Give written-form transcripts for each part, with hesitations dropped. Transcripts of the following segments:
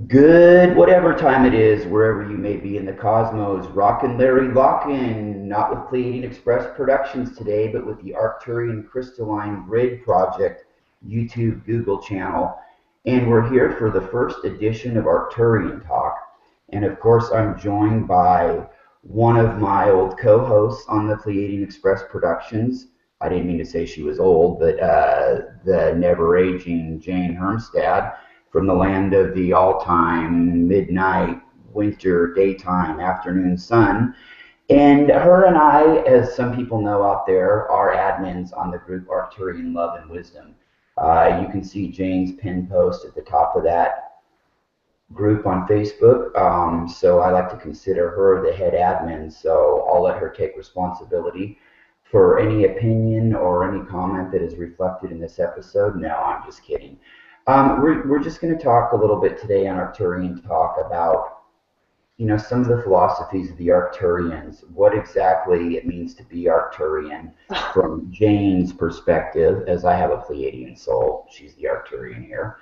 Good, whatever time it is, wherever you may be in the cosmos. Rocken Larry Locken, not with Pleiadian Express Productions today, but with the Arcturian Crystalline Grid Project YouTube Google channel. And we're here for the first edition of Arcturian Talk. And of course, I'm joined by one of my old co-hosts on the Pleiadian Express Productions. I didn't mean to say she was old, but the never-aging Jane Hermstad from the land of the all-time midnight, winter, daytime, afternoon sun. And her and I, as some people know out there, are admins on the group Arcturian Love and Wisdom. You can see Jane's pin post at the top of that group on Facebook. So I like to consider her the head admin. So I'll let her take responsibility for any opinion or any comment that is reflected in this episode. No, I'm just kidding. We're just going to talk a little bit today on Arcturian Talk about, some of the philosophies of the Arcturians, what exactly it means to be Arcturian from Jane's perspective, as I have a Pleiadian soul. She's the Arcturian here.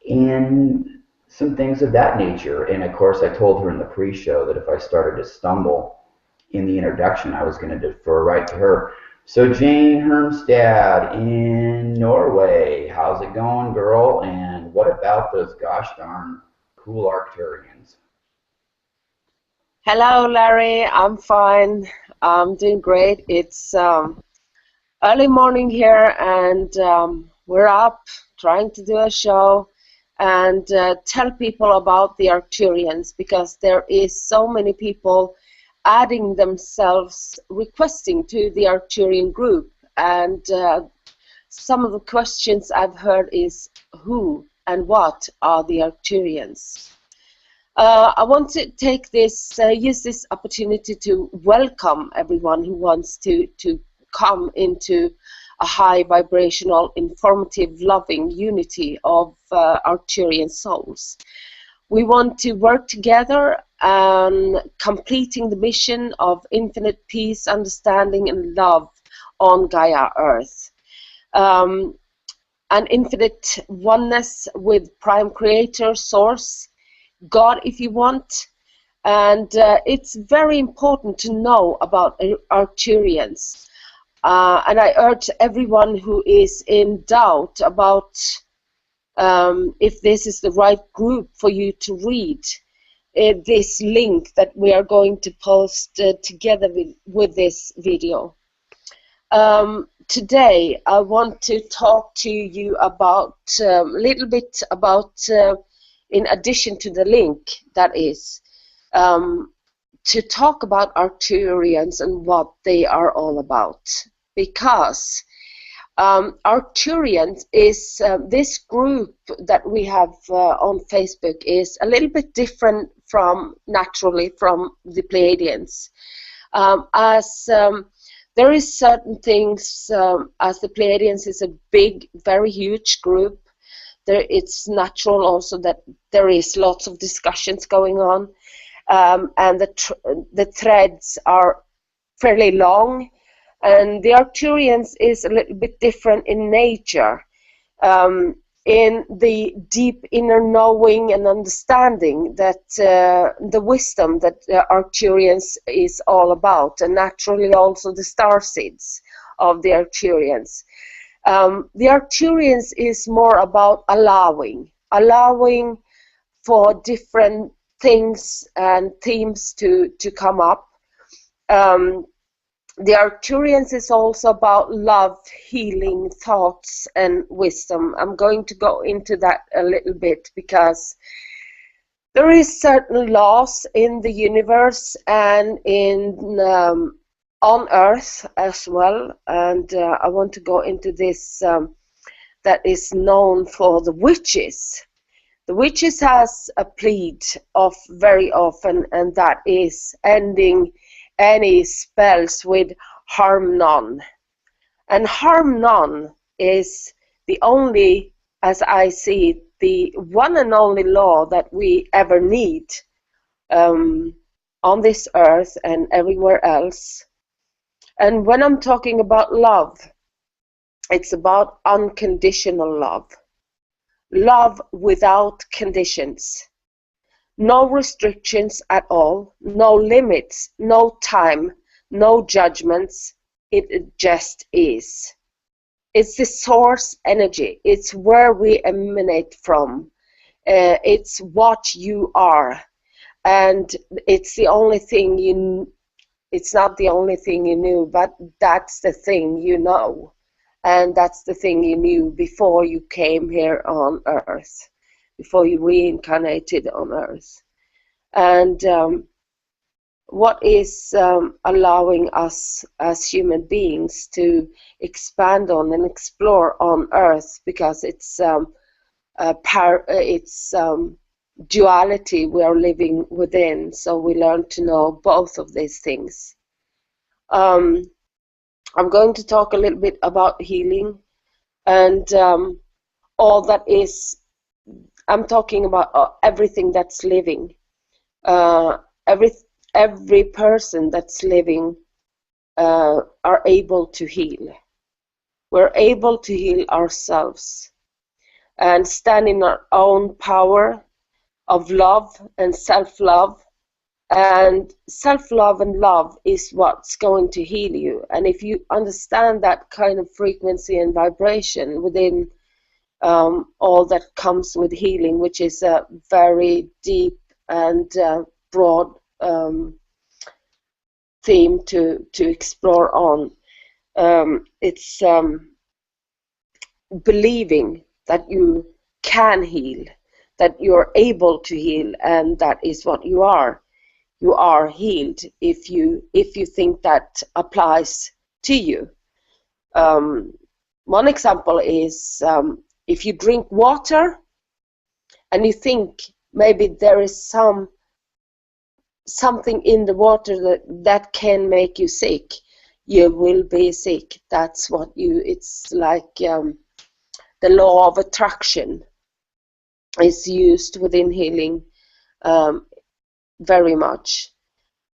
And some things of that nature. And of course, I told her in the pre-show that if I started to stumble in the introduction, I was going to defer right to her. So Jane Hermstad in Norway, how's it going, girl? And what about those gosh darn cool Arcturians? Hello, Larry. I'm fine. I'm doing great. It's early morning here, and we're up trying to do a show and tell people about the Arcturians, because there is so many people adding themselves, requesting to the Arcturian group, and some of the questions I've heard is who and what are the Arcturians? I want to take this, use this opportunity to welcome everyone who wants to come into a high vibrational, informative, loving unity of Arcturian souls. We want to work together on completing the mission of infinite peace, understanding, and love on Gaia Earth. An infinite oneness with Prime Creator, Source, God, if you want. And it's very important to know about Arcturians. And I urge everyone who is in doubt about if this is the right group for you to read this link that we are going to post together with this video. Today I want to talk to you about a little bit about, in addition to the link, that is, to talk about Arcturians and what they are all about. Because Arcturians is this group that we have on Facebook is a little bit different naturally from the Pleiadians, as there is certain things, as the Pleiadians is a big, very huge group. It's natural also that there is lots of discussions going on, and the threads are fairly long. And the Arcturians is a little bit different in nature, in the deep inner knowing and understanding that the wisdom that the Arcturians is all about, and naturally also the starseeds of the Arcturians. The Arcturians is more about allowing for different things and themes to come up. The Arcturians is also about love, healing, thoughts, and wisdom. I'm going to go into that a little bit because there is certain laws in the universe and in on Earth as well, and I want to go into this that is known for the witches. The witches has a plead of very often, and that is ending any spells with harm none. And harm none is the only, as I see it, the one and only law that we ever need on this earth and everywhere else. And when I'm talking about love, it's about unconditional love. Love without conditions. No restrictions at all, no limits, no time, no judgments. It just is. It's the source energy. It's where we emanate from. It's what you are. And it's the only thing it's not the only thing you knew, but that's the thing you know. And that's the thing you knew before you came here on Earth, before you reincarnated on Earth. And what is allowing us as human beings to expand on and explore on Earth, because it's duality we are living within, so we learn to know both of these things. I'm going to talk a little bit about healing and all that is. I'm talking about everything that's living. Every person that's living are able to heal. We're able to heal ourselves and stand in our own power of love and self-love. And self-love and love is what's going to heal you. And if you understand that kind of frequency and vibration within all that comes with healing, which is a very deep and broad theme to explore on. It's believing that you can heal, that you're able to heal, and that is what you are. You are healed if you think that applies to you. One example is if you drink water and you think maybe there is something in the water that can make you sick, you will be sick. That's what it's like the law of attraction is used within healing very much.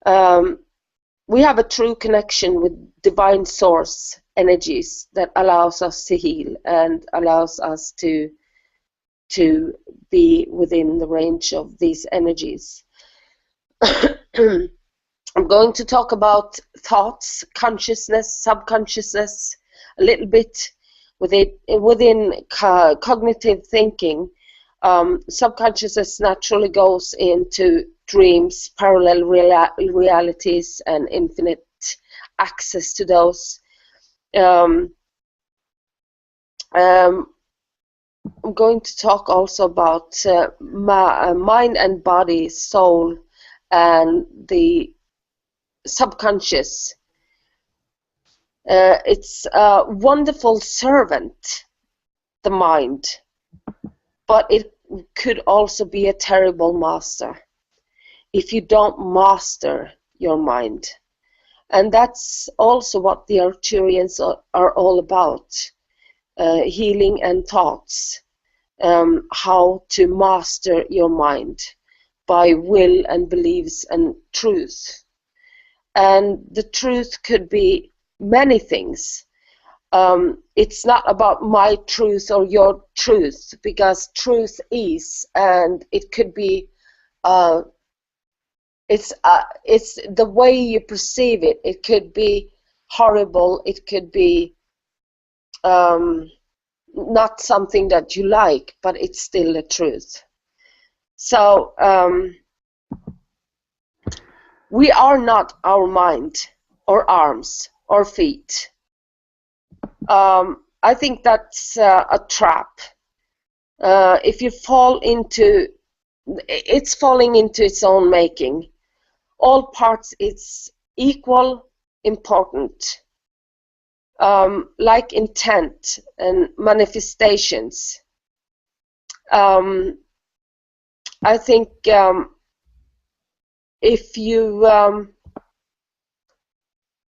We have a true connection with divine source energies that allows us to heal and allows us to be within the range of these energies. I'm going to talk about thoughts, consciousness, subconsciousness, a little bit within cognitive thinking. Subconsciousness naturally goes into dreams, parallel realities, and infinite access to those. I'm going to talk also about mind and body, soul, and the subconscious. It's a wonderful servant, the mind, but it could also be a terrible master if you don't master your mind. And that's also what the Arcturians are all about, healing and thoughts, how to master your mind by will and beliefs and truth. And the truth could be many things. It's not about my truth or your truth, because truth is, and it could be, it's the way you perceive it. It could be horrible. It could be not something that you like, but it's still the truth. So we are not our mind or arms or feet. I think that's a trap. If you fall into, it's falling into its own making. All parts, it's equal important. Like intent and manifestations. I think if you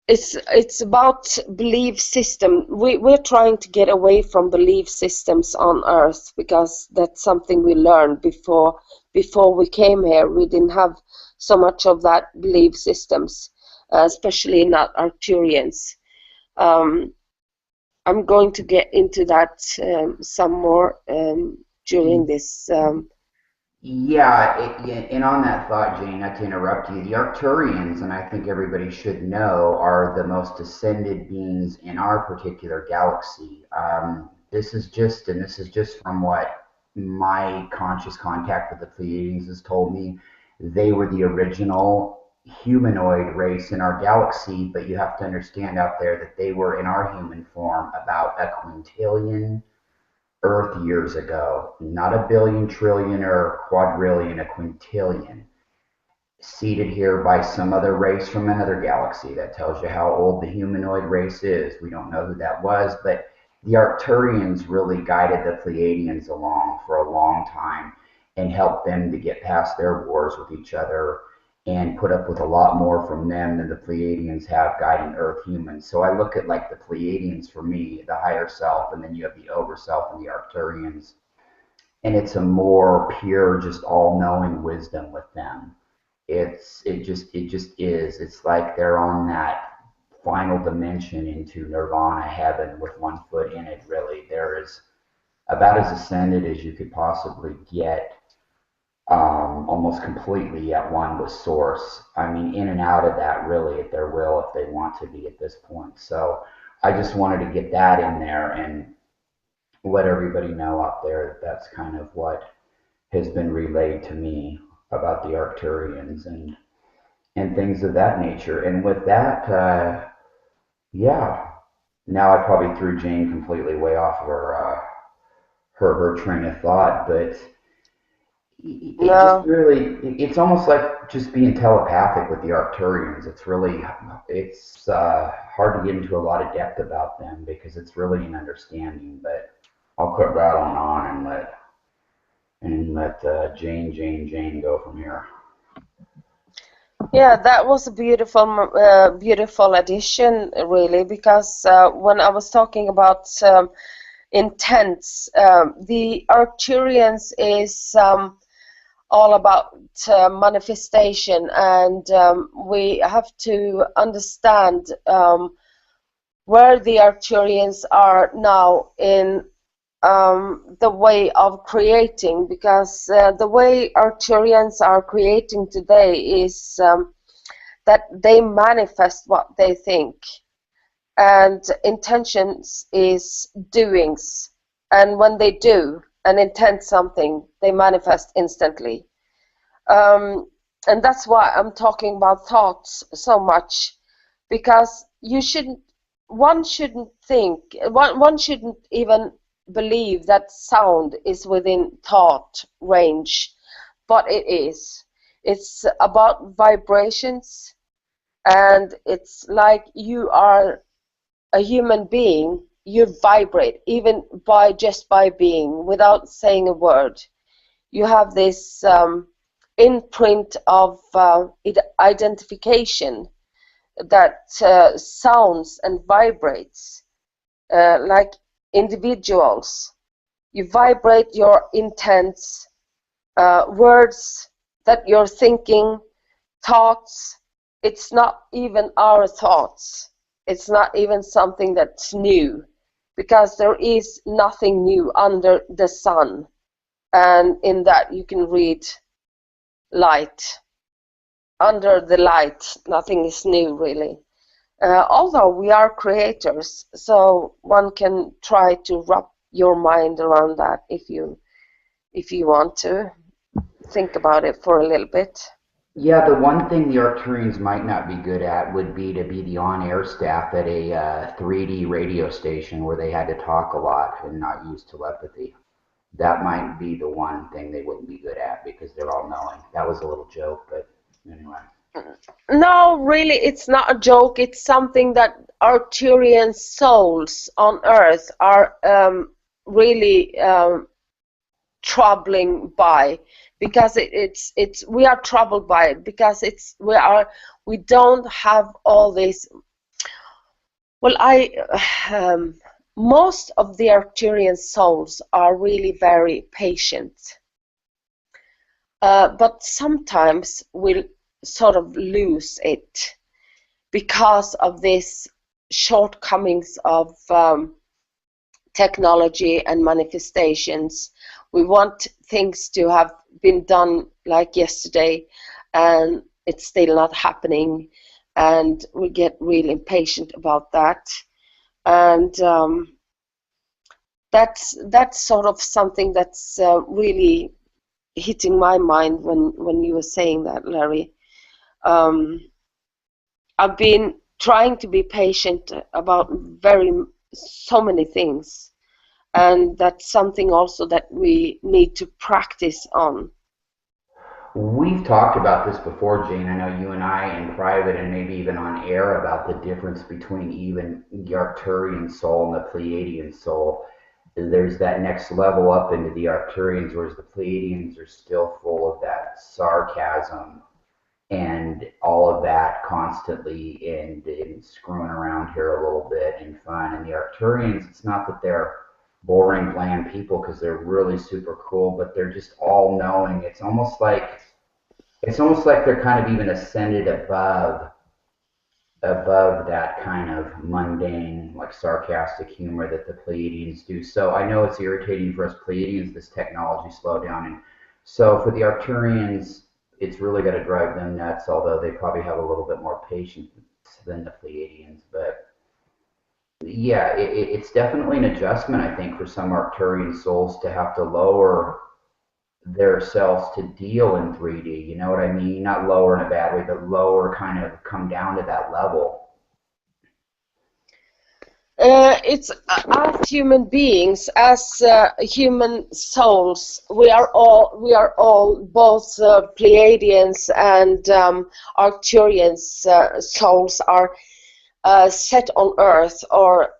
it's about belief system. We're trying to get away from belief systems on Earth, because that's something we learned before we came here. We didn't have so much of that belief systems, especially not Arcturians. I'm going to get into that some more during this And on that thought, Jane, not to interrupt you, the Arcturians, and I think everybody should know, are the most ascended beings in our particular galaxy. This is just from what my conscious contact with the Pleiadians has told me. They were the original humanoid race in our galaxy, but you have to understand out there that they were in our human form about a quintillion Earth years ago, not a billion, trillion, or quadrillion, a quintillion, seated here by some other race from another galaxy. That tells you how old the humanoid race is. We don't know who that was, but the Arcturians really guided the Pleiadians along for a long time and helped them to get past their wars with each other and put up with a lot more from them than the Pleiadians have guiding Earth humans. So I look at like the Pleiadians for me, the higher self, and then you have the overself and the Arcturians, and it's a more pure, just all-knowing wisdom with them. It just is. It's like they're on that final dimension into nirvana heaven with one foot in it. Really, there is about as ascended as you could possibly get, almost completely at one with source. I mean, in and out of that really at their will if they want to be at this point. So I just wanted to get that in there and let everybody know out there that that's kind of what has been relayed to me about the Arcturians and things of that nature. And with that, yeah. Now I probably threw Jane completely way off her train of thought, but it just No. really it's almost like just being telepathic with the Arcturians. It's really it's hard to get into a lot of depth about them because it's really an understanding. But I'll quit rattling on and let Jane go from here. Yeah, that was a beautiful, beautiful addition, really, because when I was talking about intents, the Arcturians is all about manifestation, and we have to understand where the Arcturians are now in the way of creating, because the way Arcturians are creating today is that they manifest what they think, and intentions is doings, and when they do and intend something, they manifest instantly. And that's why I'm talking about thoughts so much, because one shouldn't think, one shouldn't even believe that sound is within thought range, but it is. It's about vibrations, and it's like you are a human being. You vibrate even by just by being, without saying a word. You have this imprint of identification that sounds and vibrates like individuals. You vibrate your intents, words that you're thinking, thoughts. It's not even our thoughts. It's not even something that's new, because there is nothing new under the sun. And in that you can read light. Under the light, nothing is new, really. Although we are creators, so one can try to wrap your mind around that if you want to think about it for a little bit. Yeah, the one thing the Arcturians might not be good at would be to be the on-air staff at a 3D radio station where they had to talk a lot and not use telepathy. That might be the one thing they wouldn't be good at because they're all knowing. That was a little joke, but anyway. No, really, it's not a joke. It's something that Arcturian souls on Earth are really troubling by, because it's we are troubled by it, because we don't have all this. Well, most of the Arcturian souls are really very patient, but sometimes we'll sort of lose it because of this shortcomings of technology and manifestations. We want things to have been done like yesterday, and it's still not happening, and we get really impatient about that. And that's sort of something that's really hitting my mind when you were saying that, Larry. I've been trying to be patient about so many things, and that's something also that we need to practice on. We've talked about this before, Jane. I know you and I in private and maybe even on air about the difference between even the Arcturian soul and the Pleiadian soul. There's that next level up into the Arcturians, whereas the Pleiadians are still full of that sarcasm and all of that constantly and screwing around here a little bit and fun. And the Arcturians, it's not that they're boring, bland people, because they're really super cool, but they're just all knowing. It's almost like they're kind of even ascended above that kind of mundane, like sarcastic humor that the Pleiadians do. So I know it's irritating for us Pleiadians, this technology slowdown. And so for the Arcturians, it's really got to drive them nuts, although they probably have a little bit more patience than the Pleiadians. But yeah, it's definitely an adjustment, I think, for some Arcturian souls to have to lower their selves to deal in 3D. You know what I mean? Not lower in a bad way, but lower, kind of come down to that level. It's as human beings, as human souls, we are all both Pleiadians and Arcturians. Souls are set on Earth, or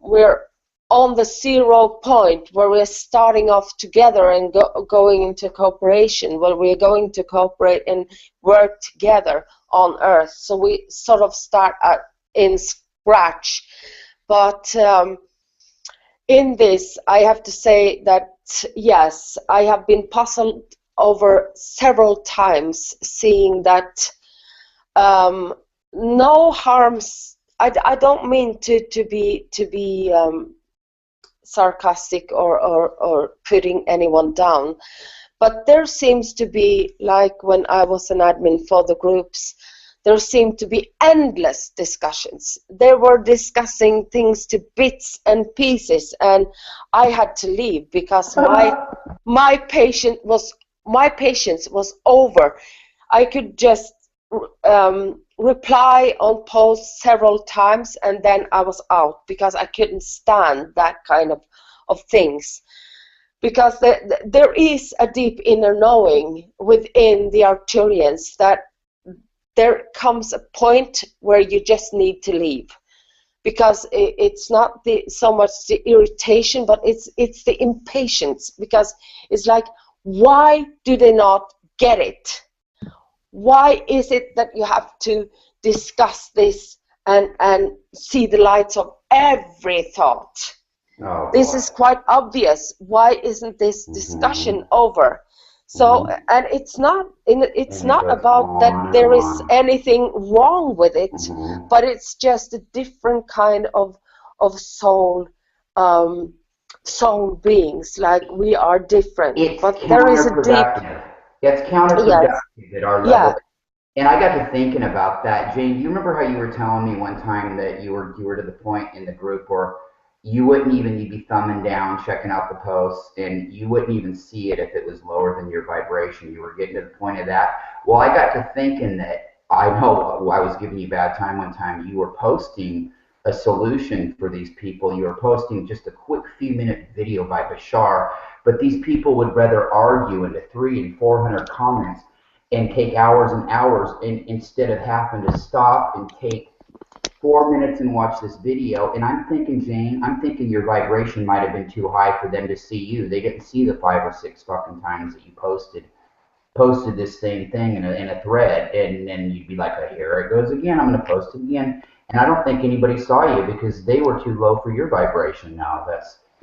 we're on the 0 point where we're starting off together and going into cooperation, where we're going to cooperate and work together on Earth. So we sort of start in scratch. But in this, I have to say that, yes, I have been puzzled over several times, seeing that no harms. I don't mean to be sarcastic or putting anyone down, but there seems to be, like when I was an admin for the groups, there seemed to be endless discussions. They were discussing things to bits and pieces, and I had to leave because my patience was over. I could just reply on posts several times, and then I was out because I couldn't stand that kind of things. Because there is a deep inner knowing within the Arcturians that there comes a point where you just need to leave, because it's not so much the irritation, but it's the impatience, because it's like, why do they not get it? Why is it that you have to discuss this and see the lights of every thought? Oh, this is quite obvious. Why isn't this discussion over? So, and it's not about that there is anything wrong with it, but it's just a different kind of soul beings. Like, we are different, but there is a deep. It's counterproductive at our level. Yeah. And I got to thinking about that, Jane. Do you remember how you were telling me one time that you were to the point in the group where you wouldn't even, you'd be thumbing down, checking out the posts, and you wouldn't even see it if it was lower than your vibration. You were getting to the point of that. Well, I got to thinking that I know I was giving you a bad time one time. You were posting a solution for these people. You were posting just a quick few-minute video by Bashar, but these people would rather argue into 300 and 400 comments and take hours and hours, instead of having to stop and take 4 minutes and watch this video. And I'm thinking, Jane, your vibration might have been too high for them to see you. They didn't see the 5 or 6 fucking times that you posted this same thing in a thread, and then you'd be like, oh, here it goes again, I'm going to post it again. And I don't think anybody saw you because they were too low for your vibration. Now I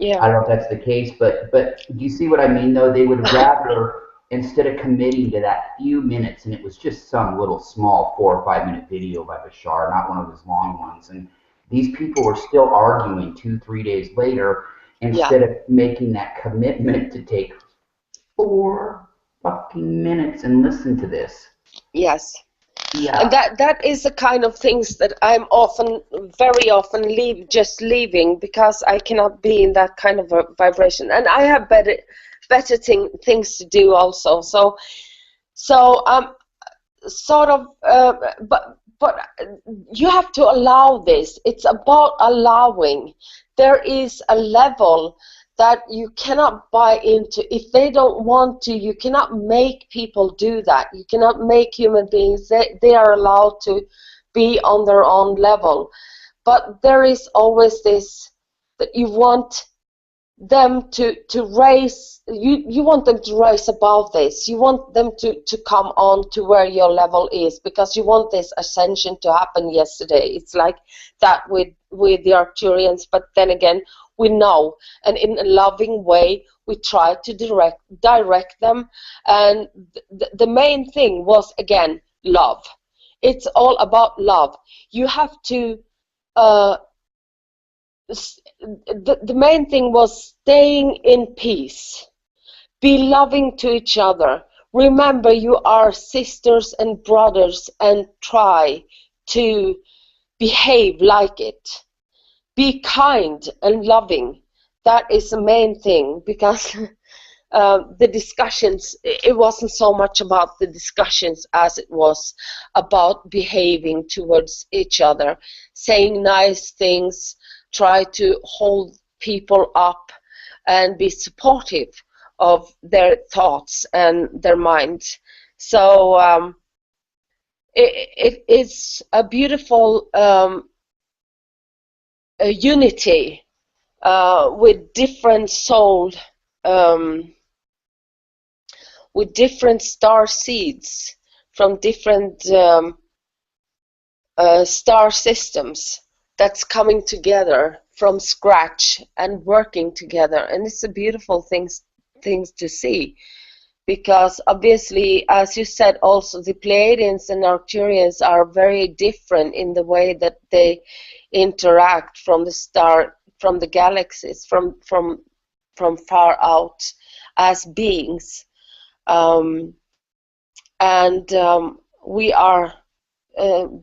don't know if that's the case, but do you see what I mean, though? They would rather, instead of committing to that few minutes, and it was just some little small 4 or 5 minute video by Bashar, not one of his long ones, and these people were still arguing 2-3 days later, Yeah. instead of making that commitment to take 4 fucking minutes and listen to this. Yes. And Yeah. that is the kind of things that I'm often, very often, leaving because I cannot be in that kind of a vibration, and I have better things to do also. So sort of, but you have to allow this. It's about allowing. There is a level that you cannot buy into. If they don't want to, you cannot make people do that. You cannot make human beings. They are allowed to be on their own level. But there is always this that you want them to raise. You want them to rise above this. You want them to come on to where your level is, because you want this ascension to happen yesterday. It's like that with the Arcturians, but then again, we know, and in a loving way we try to direct them. And the main thing was, again, love. It's all about love. You have to the main thing was staying in peace. Be loving to each other. Remember, you are sisters and brothers, and try to behave like it. Be kind and loving. That is the main thing, because the discussions, it wasn't so much about the discussions as it was about behaving towards each other, saying nice things, try to hold people up and be supportive of their thoughts and their minds. So it is a beautiful a unity with different soul, with different star seeds from different star systems that's coming together from scratch and working together. And it's a beautiful things to see, because obviously, as you said, also the Pleiadians and Arcturians are very different in the way that they interact from the galaxies, from far out as beings. We are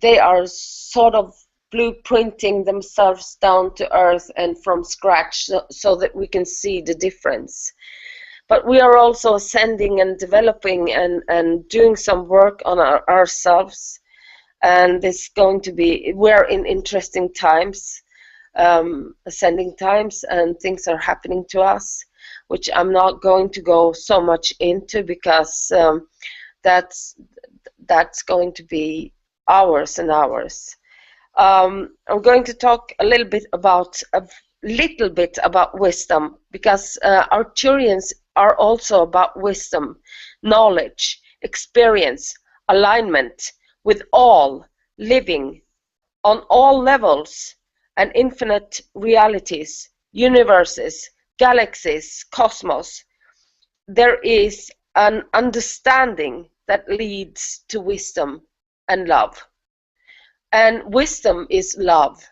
they are sort of blueprinting themselves down to earth and from scratch, so that we can see the difference. But we are also ascending and developing and doing some work on ourselves, and it's going to be, we're in interesting times, ascending times, and things are happening to us, which I'm not going to go so much into, because that's going to be hours and hours. I'm going to talk a little bit about wisdom, because Arcturians are also about wisdom, knowledge, experience, alignment with all living on all levels, and infinite realities, universes, galaxies, cosmos. There is an understanding that leads to wisdom and love. And wisdom is love.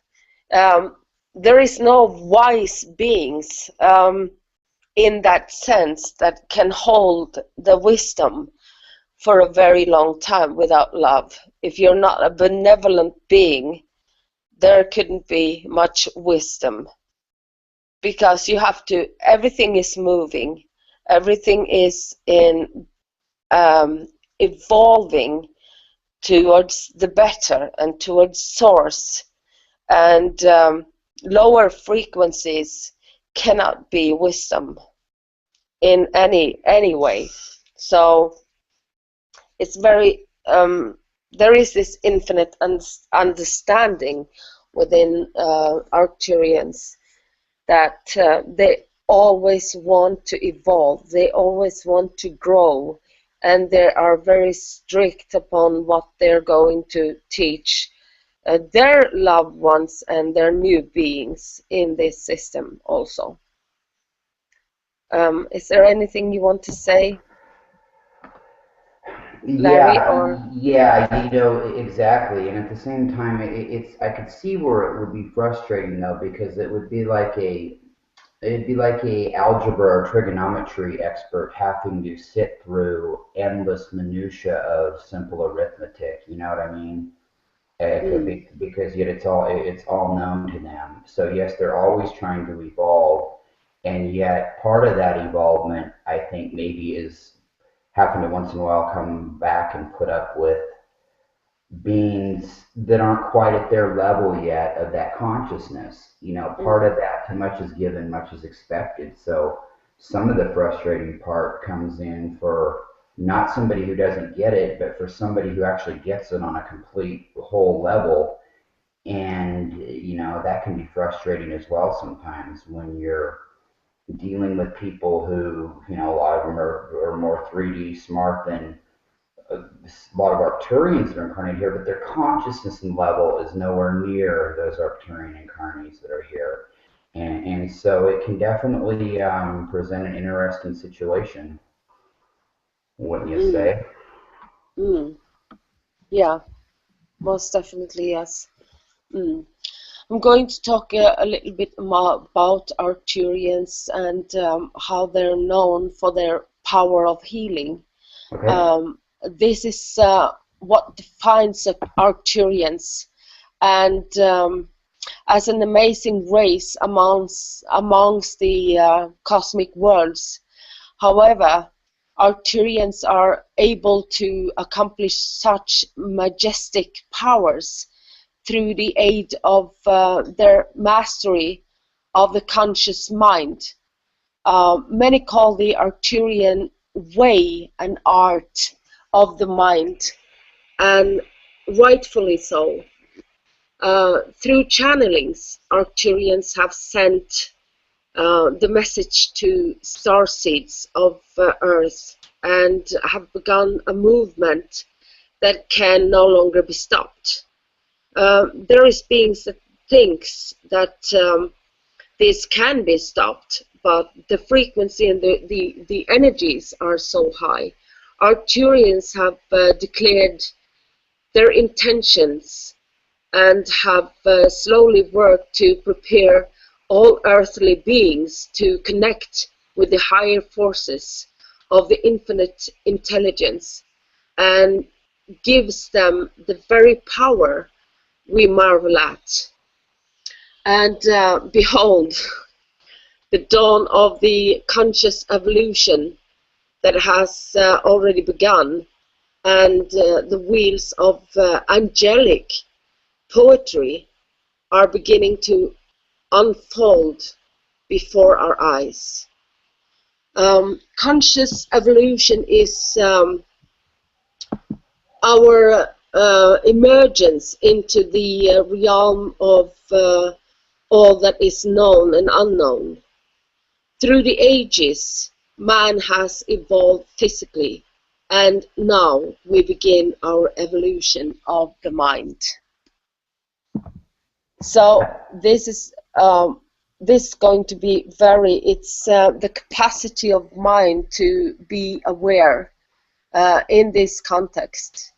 There is no wise beings in that sense that can hold the wisdom for a very long time without love. If you're not a benevolent being, there couldn't be much wisdom, because you have to, everything is moving, everything is in evolving towards the better and towards source, and lower frequencies cannot be wisdom in any way. So it's very there is this infinite understanding within Arcturians, that they always want to evolve, they always want to grow, and they are very strict upon what they're going to teach their loved ones and their new beings in this system also. Is there anything you want to say, Larry? Or Yeah, exactly. And at the same time, it's I could see where it would be frustrating though, because it would be like it'd be like a algebra or trigonometry expert having to sit through endless minutia of simple arithmetic. You know what I mean? It could Mm, be because yet it's all known to them. So yes, they're always trying to evolve, and yet part of that evolvement, I think, maybe is having to once in a while come back and put up with beings that aren't quite at their level yet of that consciousness. Part mm, of that, too much is given, much is expected. So some of the frustrating part comes in for not somebody who doesn't get it, but for somebody who actually gets it on a complete whole level. And, that can be frustrating as well sometimes when you're dealing with people who, a lot of them are more 3D smart than a lot of Arcturians that are incarnated here, but their consciousness and level is nowhere near those Arcturian incarnates that are here. And so it can definitely present an interesting situation, wouldn't you mm, say? mm. Yeah, most definitely, yes. Mm. I'm going to talk a little bit more about Arcturians and how they're known for their power of healing. Okay. This is what defines Arcturians, and as an amazing race amongst the cosmic worlds. However, Arcturians are able to accomplish such majestic powers through the aid of their mastery of the conscious mind. Many call the Arcturian way an art of the mind, and rightfully so. Through channelings, Arcturians have sent the message to starseeds of Earth and have begun a movement that can no longer be stopped. There is beings that thinks that this can be stopped, but the frequency and the energies are so high. Arcturians have declared their intentions and have slowly worked to prepare all earthly beings to connect with the higher forces of the infinite intelligence, and gives them the very power we marvel at. And behold, the dawn of the conscious evolution that has already begun, and the wheels of angelic poetry are beginning to unfold before our eyes. Conscious evolution is our emergence into the realm of all that is known and unknown. Through the ages, man has evolved physically, and now we begin our evolution of the mind. So this is going to be it's the capacity of mind to be aware in this context.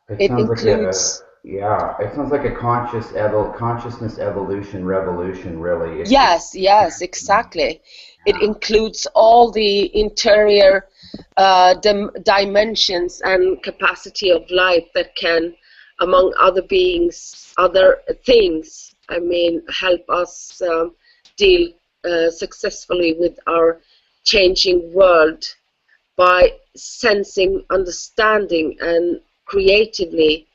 It It sounds like a includes, yeah. It sounds like a consciousness evolution revolution. Really, it's yes, exactly. It includes all the interior dimensions and capacity of life that can, among other beings, other things, I mean, help us deal successfully with our changing world by sensing, understanding, and creatively,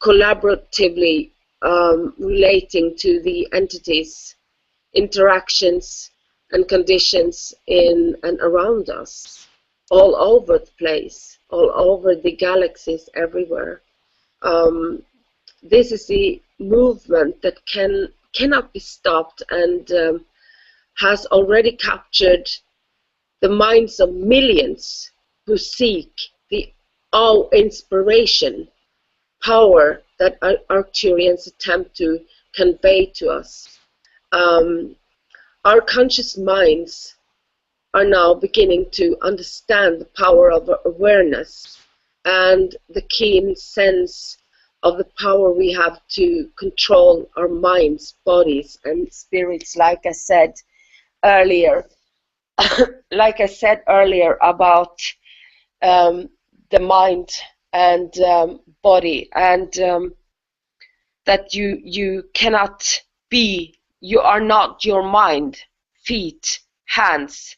collaboratively relating to the entities, interactions, and conditions in and around us, all over the place, all over the galaxies, everywhere. Um, this is the movement that cannot be stopped, and has already captured the minds of millions who seek the awe-inspiration power that Arcturians attempt to convey to us. Um, our conscious minds are now beginning to understand the power of awareness and the keen sense of the power we have to control our minds, bodies, and spirits, like I said. earlier, like I said earlier about the mind and body, and that you cannot be, you are not your mind, feet, hands,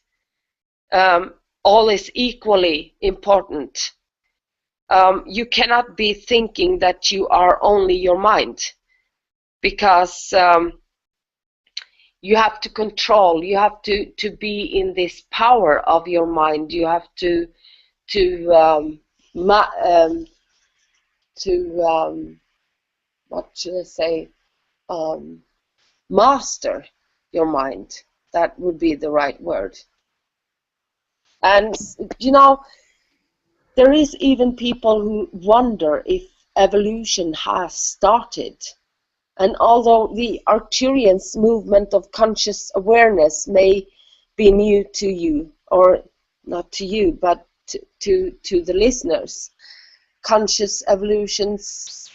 all is equally important. You cannot be thinking that you are only your mind, because you have to control, you have to be in this power of your mind. You have to what should I say, master your mind. That would be the right word. And you know, there is even people who wonder if evolution has started. And although the Arcturians movement of conscious awareness may be new to you, or not to you, but to the listeners, conscious evolutions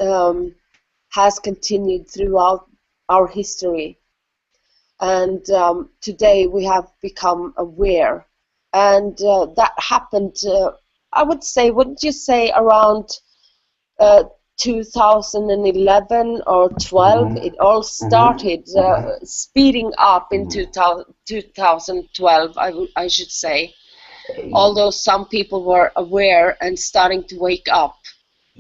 has continued throughout our history. And today we have become aware. And that happened, I would say, wouldn't you say, around 2011 or 12? It all started speeding up in 2012, I should say. Although some people were aware and starting to wake up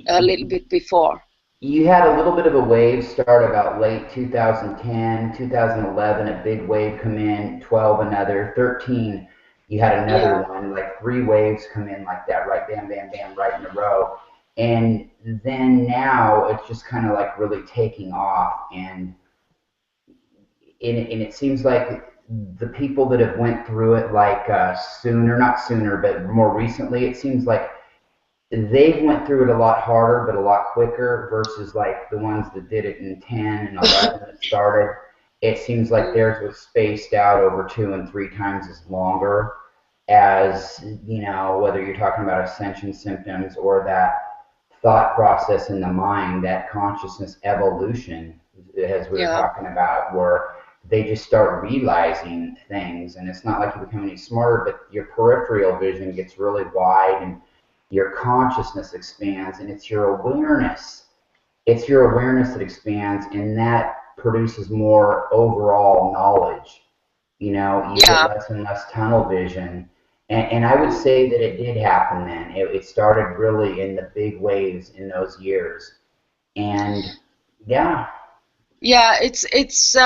a little bit before. You had a little bit of a wave start about late 2010, 2011, a big wave come in, 12 another, 13 you had another one, like 3 waves come in like that, right, bam, bam, bam, right in a row. And then now it's just kind of like really taking off, and it seems like the people that have went through it like not sooner, but more recently, it seems like they've went through it a lot harder, but a lot quicker, versus like the ones that did it in 10 and 11 that started. It seems like theirs was spaced out over 2 and 3 times as longer, as, you know, whether you're talking about ascension symptoms or that thought process in the mind, that consciousness evolution, as we were talking about, where they just start realizing things, and it's not like you become any smarter, but your peripheral vision gets really wide, and your consciousness expands, and it's your awareness. It's your awareness that expands, and that produces more overall knowledge. You know, you get less and less tunnel vision. And I would say that it did happen then. It started really in the big waves in those years. And it's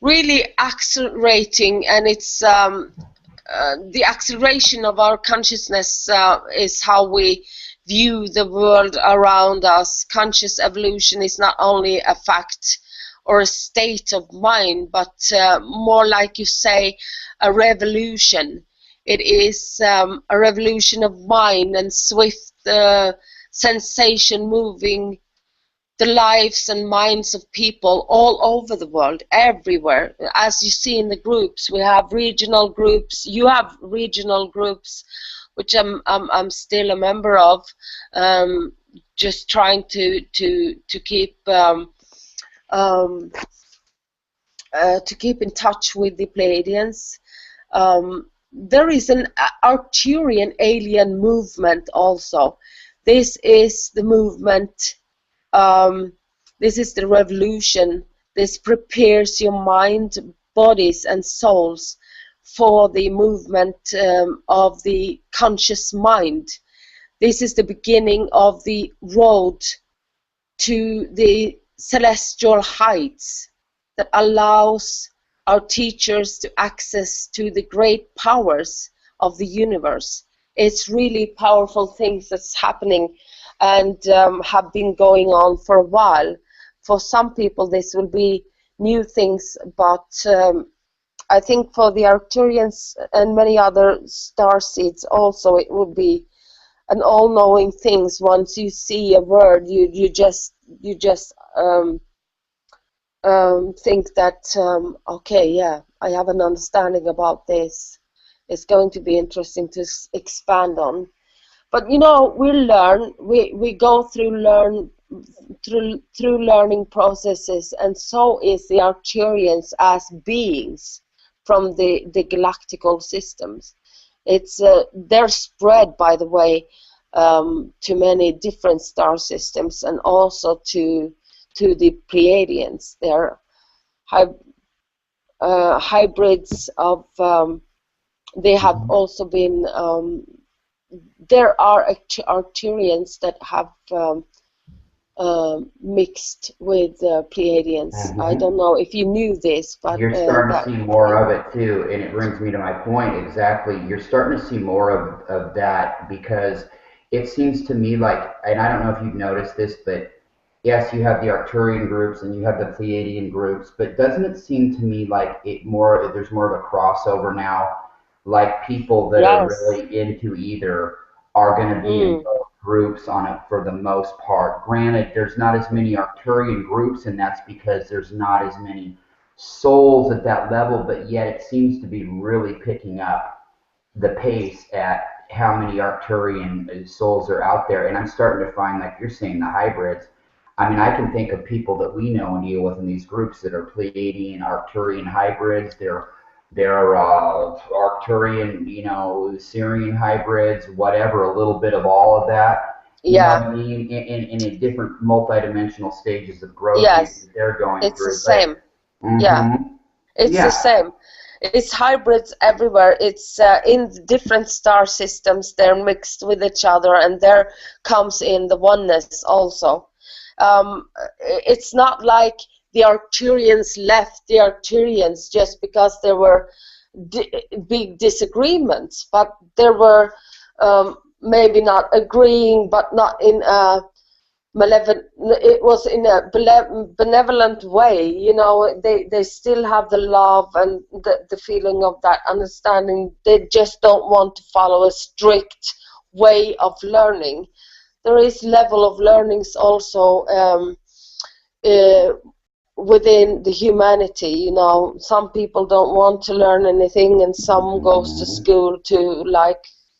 really accelerating, and it's the acceleration of our consciousness is how we view the world around us. Conscious evolution is not only a fact or a state of mind, but more, like you say, a revolution. It is a revolution of mind and swift sensation moving the lives and minds of people all over the world, everywhere. As you see in the groups, we have regional groups. You have regional groups, which I'm still a member of. Just trying to keep in touch with the Pleiadians. There is an Arcturian alien movement also. This is the movement. This is the revolution. This prepares your mind, bodies, and souls for the movement of the conscious mind. This is the beginning of the road to the celestial heights that allows our teachers to access to the great powers of the universe. It's really powerful things that's happening and have been going on for a while. For some people this will be new things, but I think for the Arcturians and many other starseeds also, it would be an all-knowing thing. Once you see a word, you just think that okay, yeah, I have an understanding about this. It's going to be interesting to expand on. But you know, we go through learning processes, and so is the Arcturians as beings, from the galactical systems. It's they're spread, by the way, to many different star systems, and also to the Pleiadians. They're hybrids of. They have also been. There are Arcturians that have mixed with Pleiadians. I don't know if you knew this, but you're starting to see more of it too, and it brings me to my point exactly. You're starting to see more of that, because it seems to me like, and I don't know if you've noticed this, but yes, you have the Arcturian groups and you have the Pleiadian groups, but doesn't it seem to me like there's more of a crossover now? Like people that are really into either are going to be in both groups on it for the most part. Granted, there's not as many Arcturian groups, and that's because there's not as many souls at that level, but yet it seems to be really picking up the pace at how many Arcturian souls are out there. And I'm starting to find, like you're saying, the hybrids. I mean, I can think of people that we know and deal with in these groups that are Pleiadian, Arcturian hybrids. They're Arcturian, Syrian hybrids, whatever, a little bit of all of that. You know what I mean? In a different multidimensional stages of growth that they're going through. It's the same. It's the same. It's hybrids everywhere. It's in different star systems. They're mixed with each other, and there comes in the oneness also. It's not like the Arcturians left the Arcturians just because there were big disagreements, but there were maybe not agreeing, but not in a malevolent. It was in a benevolent way. They still have the love and the feeling of that understanding. They just don't want to follow a strict way of learning. There is level of learnings also within the humanity. Some people don't want to learn anything, and some goes to school to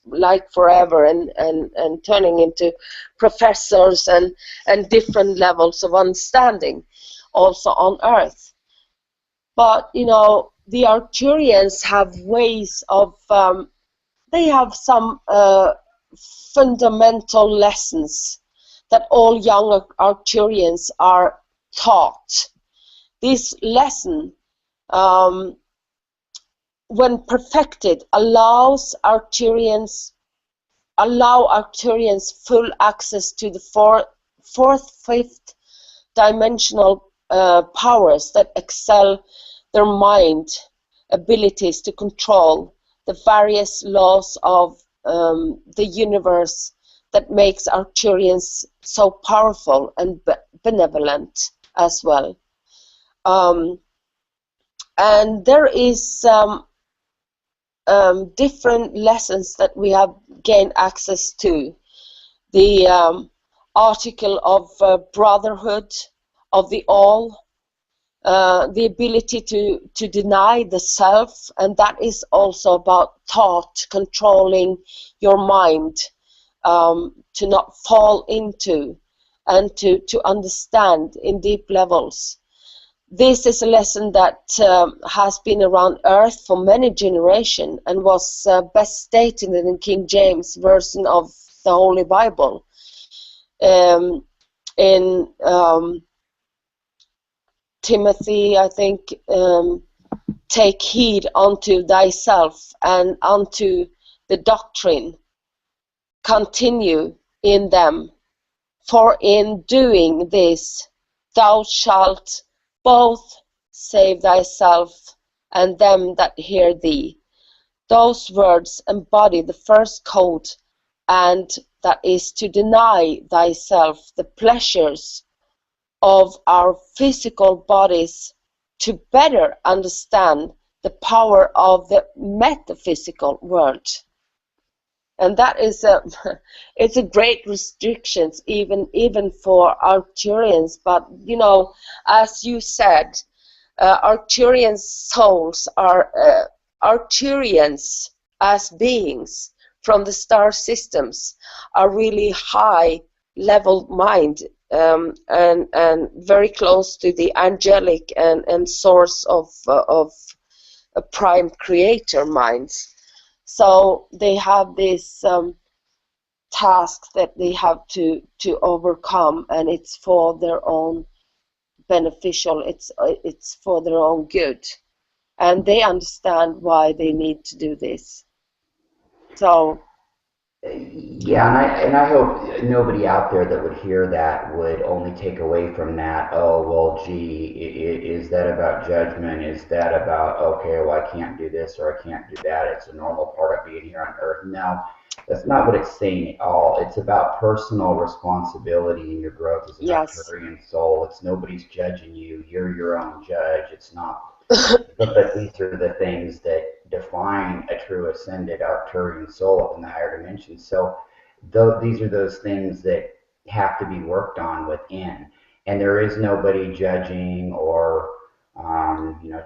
like forever and turning into professors and different levels of understanding also on Earth. But the Arcturians have ways of they have some fundamental lessons that all young Arcturians are taught. This lesson, when perfected, allow Arcturians full access to the fourth, fifth dimensional powers that excel their mind abilities to control the various laws of the universe that makes Arcturians so powerful and benevolent as well. And there is different lessons that we have gained access to. The article of brotherhood of the all, the ability to deny the self, and that is also about thought, controlling your mind, to not fall into and to understand in deep levels. This is a lesson that has been around Earth for many generations and was best stated in the King James version of the Holy Bible. In Timothy, I think, take heed unto thyself and unto the doctrine. Continue in them, for in doing this thou shalt both save thyself and them that hear thee. Those words embody the first code, and that is to deny thyself the pleasures of our physical bodies to better understand the power of the metaphysical world. And that is it's a great restriction even for Arcturians. But as you said, Arcturian souls are Arcturians as beings from the star systems are really high level mind, and very close to the angelic and source of prime creator minds. So they have this task that they have to overcome, and it's for their own beneficial. It's for their own good, and they understand why they need to do this. So Yeah, and I hope nobody out there that would hear that would only take away from that, oh, well, gee, is that about judgment? Is that about, okay, well, I can't do this or I can't do that. It's a normal part of being here on Earth. No, that's not what it's saying at all. It's about personal responsibility and your growth as an yes. Arcturian soul. It's nobody's judging you. You're your own judge. It's not. But these are the things that define a true ascended Arcturian soul up in the higher dimensions. So these are those things that have to be worked on within. And there is nobody judging or,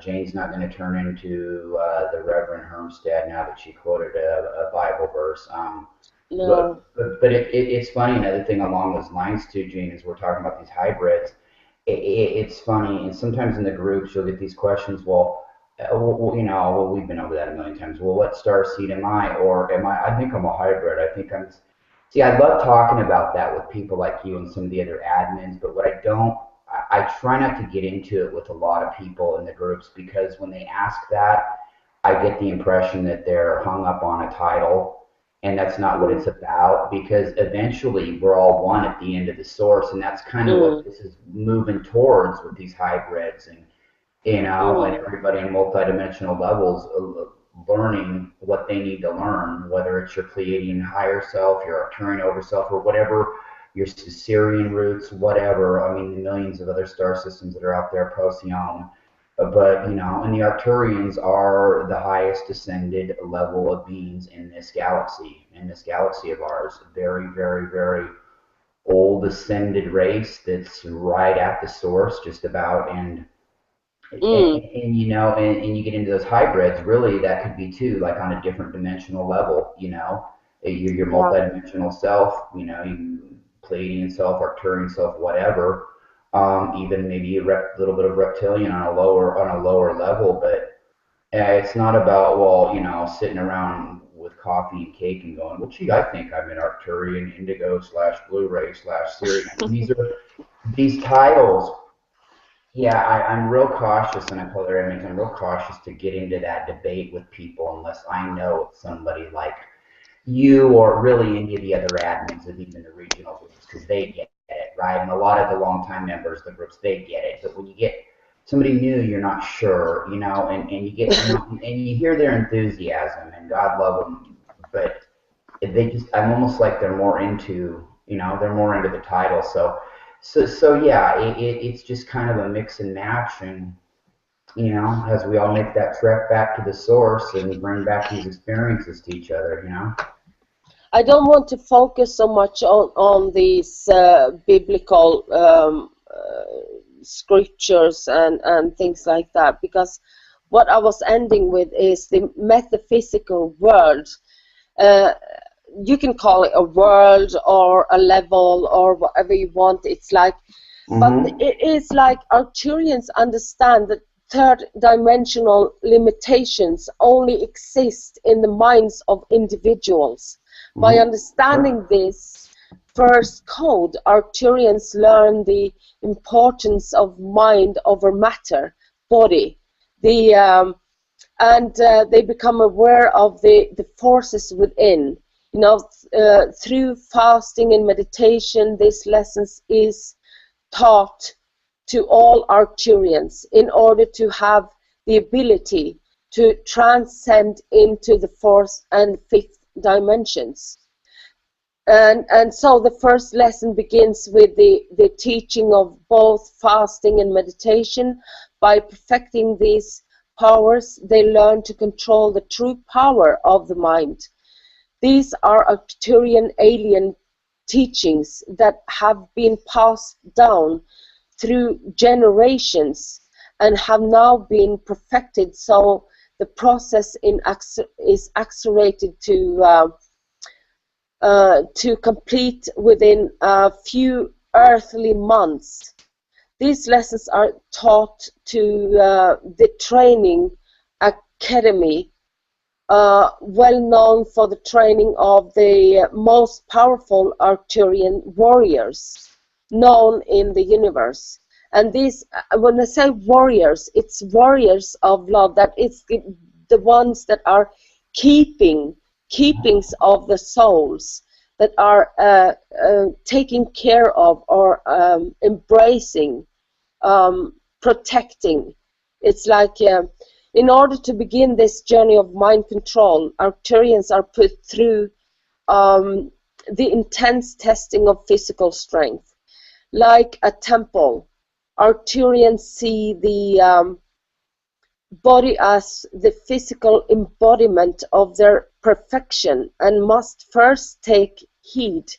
Jane's not going to turn into the Reverend Hermstad now that she quoted a Bible verse. No. But it's funny, another thing along those lines too, Jane, is we're talking about these hybrids. It's funny, and sometimes in the groups you'll get these questions. Well, we've been over that a million times. Well, what star seed am I, or am I? I think I'm a hybrid. I think I'm. See, I love talking about that with people like you and some of the other admins, but what I don't, I try not to get into it with a lot of people in the groups, because when they ask that, I get the impression that they're hung up on a title. And that's not what it's about, because eventually we're all one at the end of the source, and that's kind of what this is moving towards with these hybrids, and and everybody on multidimensional levels learning what they need to learn, whether it's your Pleiadian higher self, your Arcturian overself, or whatever, your Sirian roots, whatever. I mean, the millions of other star systems that are out there, Procyon. But, and the Arcturians are the highest ascended level of beings in this galaxy of ours. Very, very, very old ascended race that's right at the source, just about. And you get into those hybrids, really, that could be too, like on a different dimensional level, your multidimensional self, you Pleiadian self, Arcturian self, whatever. Even maybe a little bit of reptilian on a lower level, but it's not about, sitting around with coffee and cake and going, well, gee, I think I'm an Arcturian, Indigo / Blu-ray / Sirius. These titles. Yeah, I'm real cautious, and I told her, I'm real cautious to get into that debate with people unless I know it's somebody like you or really any of the other admins of even the regional groups, because they get it, right? And a lot of the longtime members of the groups, they get it. But when you get somebody new, you're not sure, and you get, and you hear their enthusiasm, and God love them, but I'm almost like they're more into, the title. So yeah, it's just kind of a mix and match, and as we all make that trek back to the source and bring back these experiences to each other, I don't want to focus so much on these biblical scriptures and things like that, because what I was ending with is the metaphysical world. You can call it a world or a level or whatever you want. It's like, but it is like Arcturians understand that third dimensional limitations only exist in the minds of individuals. By understanding this first code, Arcturians learn the importance of mind over matter, body, and they become aware of the forces within. Through fasting and meditation, this lesson is taught to all Arcturians in order to have the ability to transcend into the fourth and fifth dimensions. And so the first lesson begins with the teaching of both fasting and meditation. By perfecting these powers, they learn to control the true power of the mind. These are Arcturian alien teachings that have been passed down through generations and have now been perfected, so the process is accelerated to complete within a few earthly months. These lessons are taught to the training academy, well known for the training of the most powerful Arcturian warriors known in the universe. And these, when I say warriors, it's warriors of love. That it's the ones that are keepings of the souls, that are taking care of or embracing, protecting. It's like in order to begin this journey of mind control, Arcturians are put through the intense testing of physical strength. Like a temple, Arcturians see the body as the physical embodiment of their perfection, and must first take heed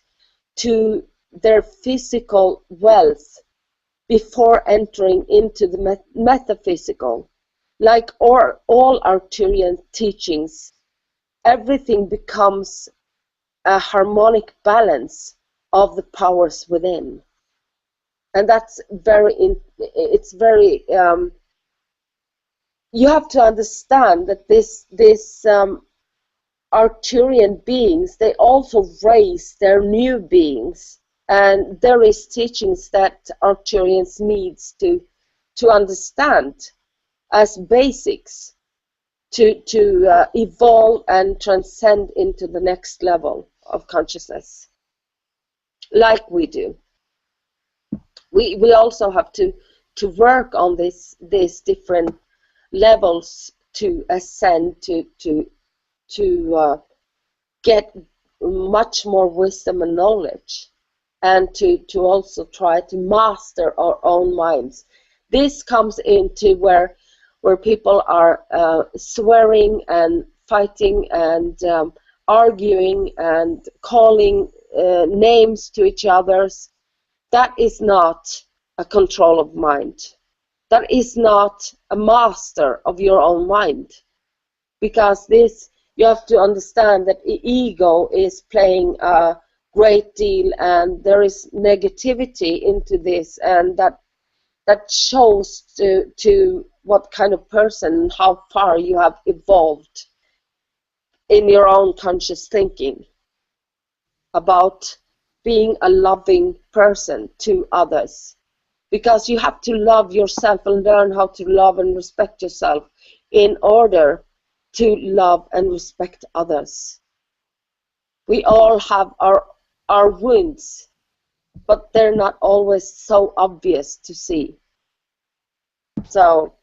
to their physical wealth before entering into the metaphysical. Like all Arcturian teachings, everything becomes a harmonic balance of the powers within. And that's it's very, you have to understand that this Arcturian beings, they also raise their new beings, and there is teachings that Arcturians needs to understand as basics to evolve and transcend into the next level of consciousness, like we do. We also have to work on these different levels to ascend, to get much more wisdom and knowledge, and to also try to master our own minds. This comes into where people are swearing and fighting and arguing and calling names to each other's. That is not a control of mind. That is not a master of your own mind. Because this, you have to understand that ego is playing a great deal, and there is negativity into this, and that shows to what kind of person, how far you have evolved in your own conscious thinking about being a loving person to others. Because you have to love yourself and learn how to love and respect yourself in order to love and respect others. We all have our wounds, but they're not always so obvious to see. So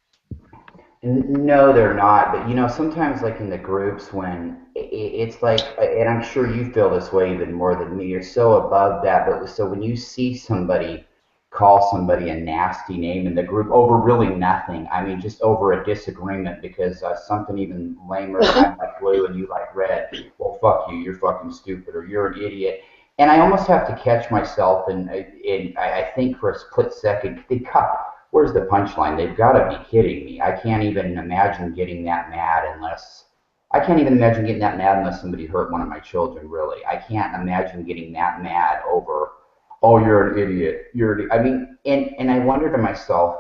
no, they're not. But you know, sometimes like in the groups when it's like, and I'm sure you feel this way even more than me, you're so above that. But so when you see somebody call somebody a nasty name in the group over really nothing, I mean, just over a disagreement because something even lamer, I like blue and you like red, well, fuck you, you're fucking stupid, or you're an idiot. And I almost have to catch myself, and I think for a split second, where's the punchline? They've got to be kidding me. I can't even imagine getting that mad unless somebody hurt one of my children, really. I can't imagine getting that mad over, oh, you're an idiot. I mean, and I wonder to myself,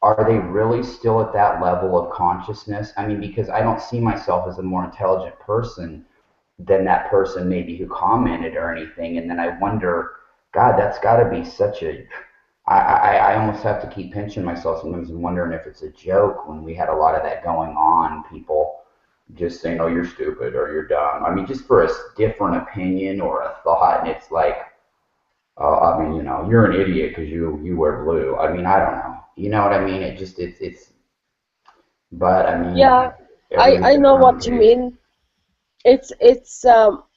are they really still at that level of consciousness? I mean, because I don't see myself as a more intelligent person than that person maybe who commented or anything. And then I wonder, God, that's got to be such a... I almost have to keep pinching myself sometimes and wondering if it's a joke when we had a lot of that going on, people just saying, oh, you're stupid or you're dumb. I mean, just for a different opinion or a thought, and it's like, I mean, you know, you're an idiot because you wear blue. I mean, I don't know. You know what I mean? It's but I mean, yeah, I know what you mean. It's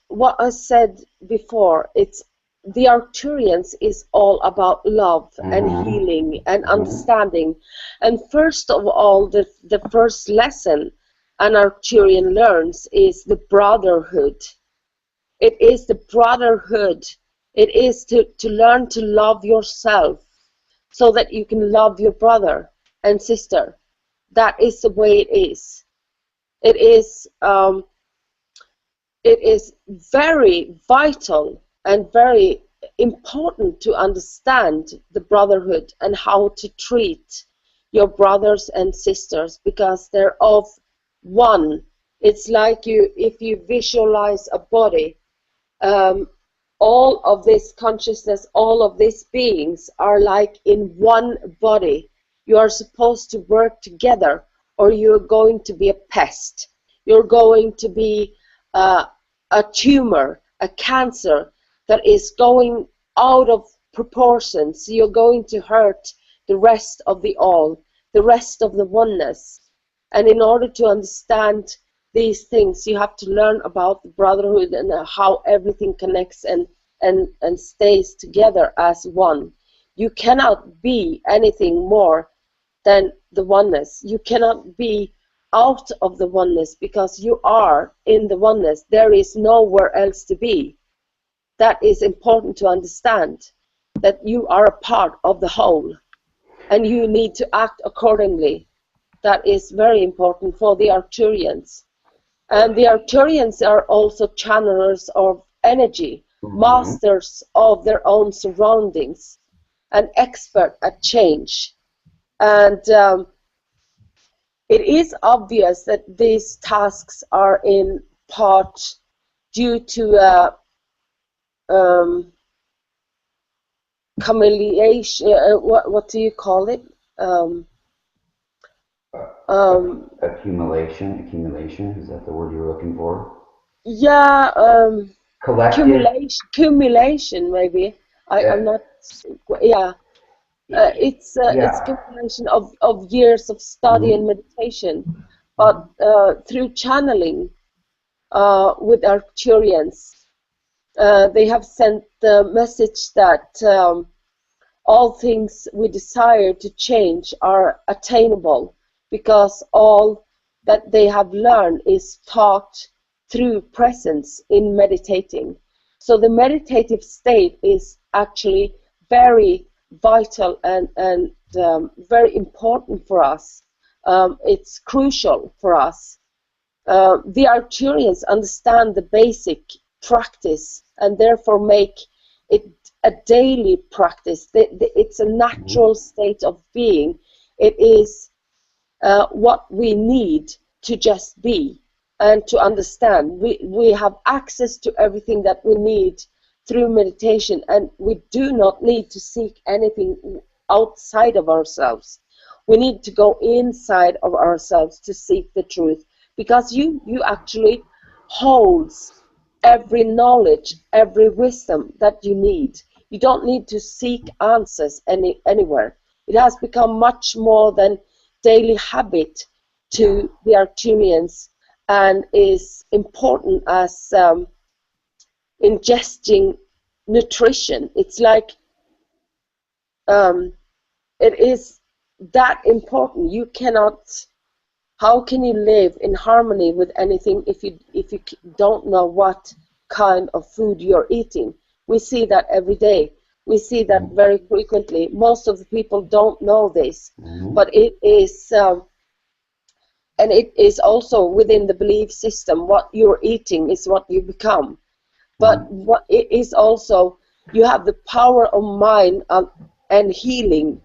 what I said before. It's the Arcturians is all about love and healing and understanding. And first of all, the first lesson an Arcturian learns is the brotherhood. It is the brotherhood. It is to learn to love yourself so that you can love your brother and sister. That is the way it is. It is very vital and very important to understand the brotherhood and how to treat your brothers and sisters, because they're of one. It's like if you visualize a body, all of this consciousness, all of these beings are like in one body. You are supposed to work together, or you're going to be a pest. You're going to be a tumor, a cancer that is going out of proportions. You're going to hurt the rest of the all, the rest of the oneness. And in order to understand these things, you have to learn about the brotherhood and how everything connects and stays together as one. You cannot be anything more than the oneness. You cannot be out of the oneness, because you are in the oneness. There is nowhere else to be. That is important to understand, that you are a part of the whole, and you need to act accordingly. That is very important for the Arcturians. And the Arcturians are also channelers of energy, masters of their own surroundings, and expert at change. And it is obvious that these tasks are in part due to accumulation. What do you call it? Accumulation, is that the word you're looking for? Yeah, Collective. accumulation maybe. I'm not. Yeah, it's Yeah. accumulation of years of study and meditation, but through channeling with Arcturians, they have sent the message that all things we desire to change are attainable, because all that they have learned is taught through presence in meditating. So the meditative state is actually very vital and very important for us. It's crucial for us. The Arcturians understand the basic practice and therefore make it a daily practice. It's a natural state of being. It is what we need to just be and to understand. We have access to everything that we need through meditation, and we do not need to seek anything outside of ourselves. We need to go inside of ourselves to seek the truth, because you actually holds every knowledge, every wisdom that you need. You don't need to seek answers anywhere. It has become much more than daily habit to the Arcturians, and is important as ingesting nutrition. It's like it is that important. You cannot. How can you live in harmony with anything if you don't know what kind of food you're eating? We see that every day. We see that very frequently. Most of the people don't know this, but it is, and it is also within the belief system. What you're eating is what you become. But what it is also, you have the power of mind and healing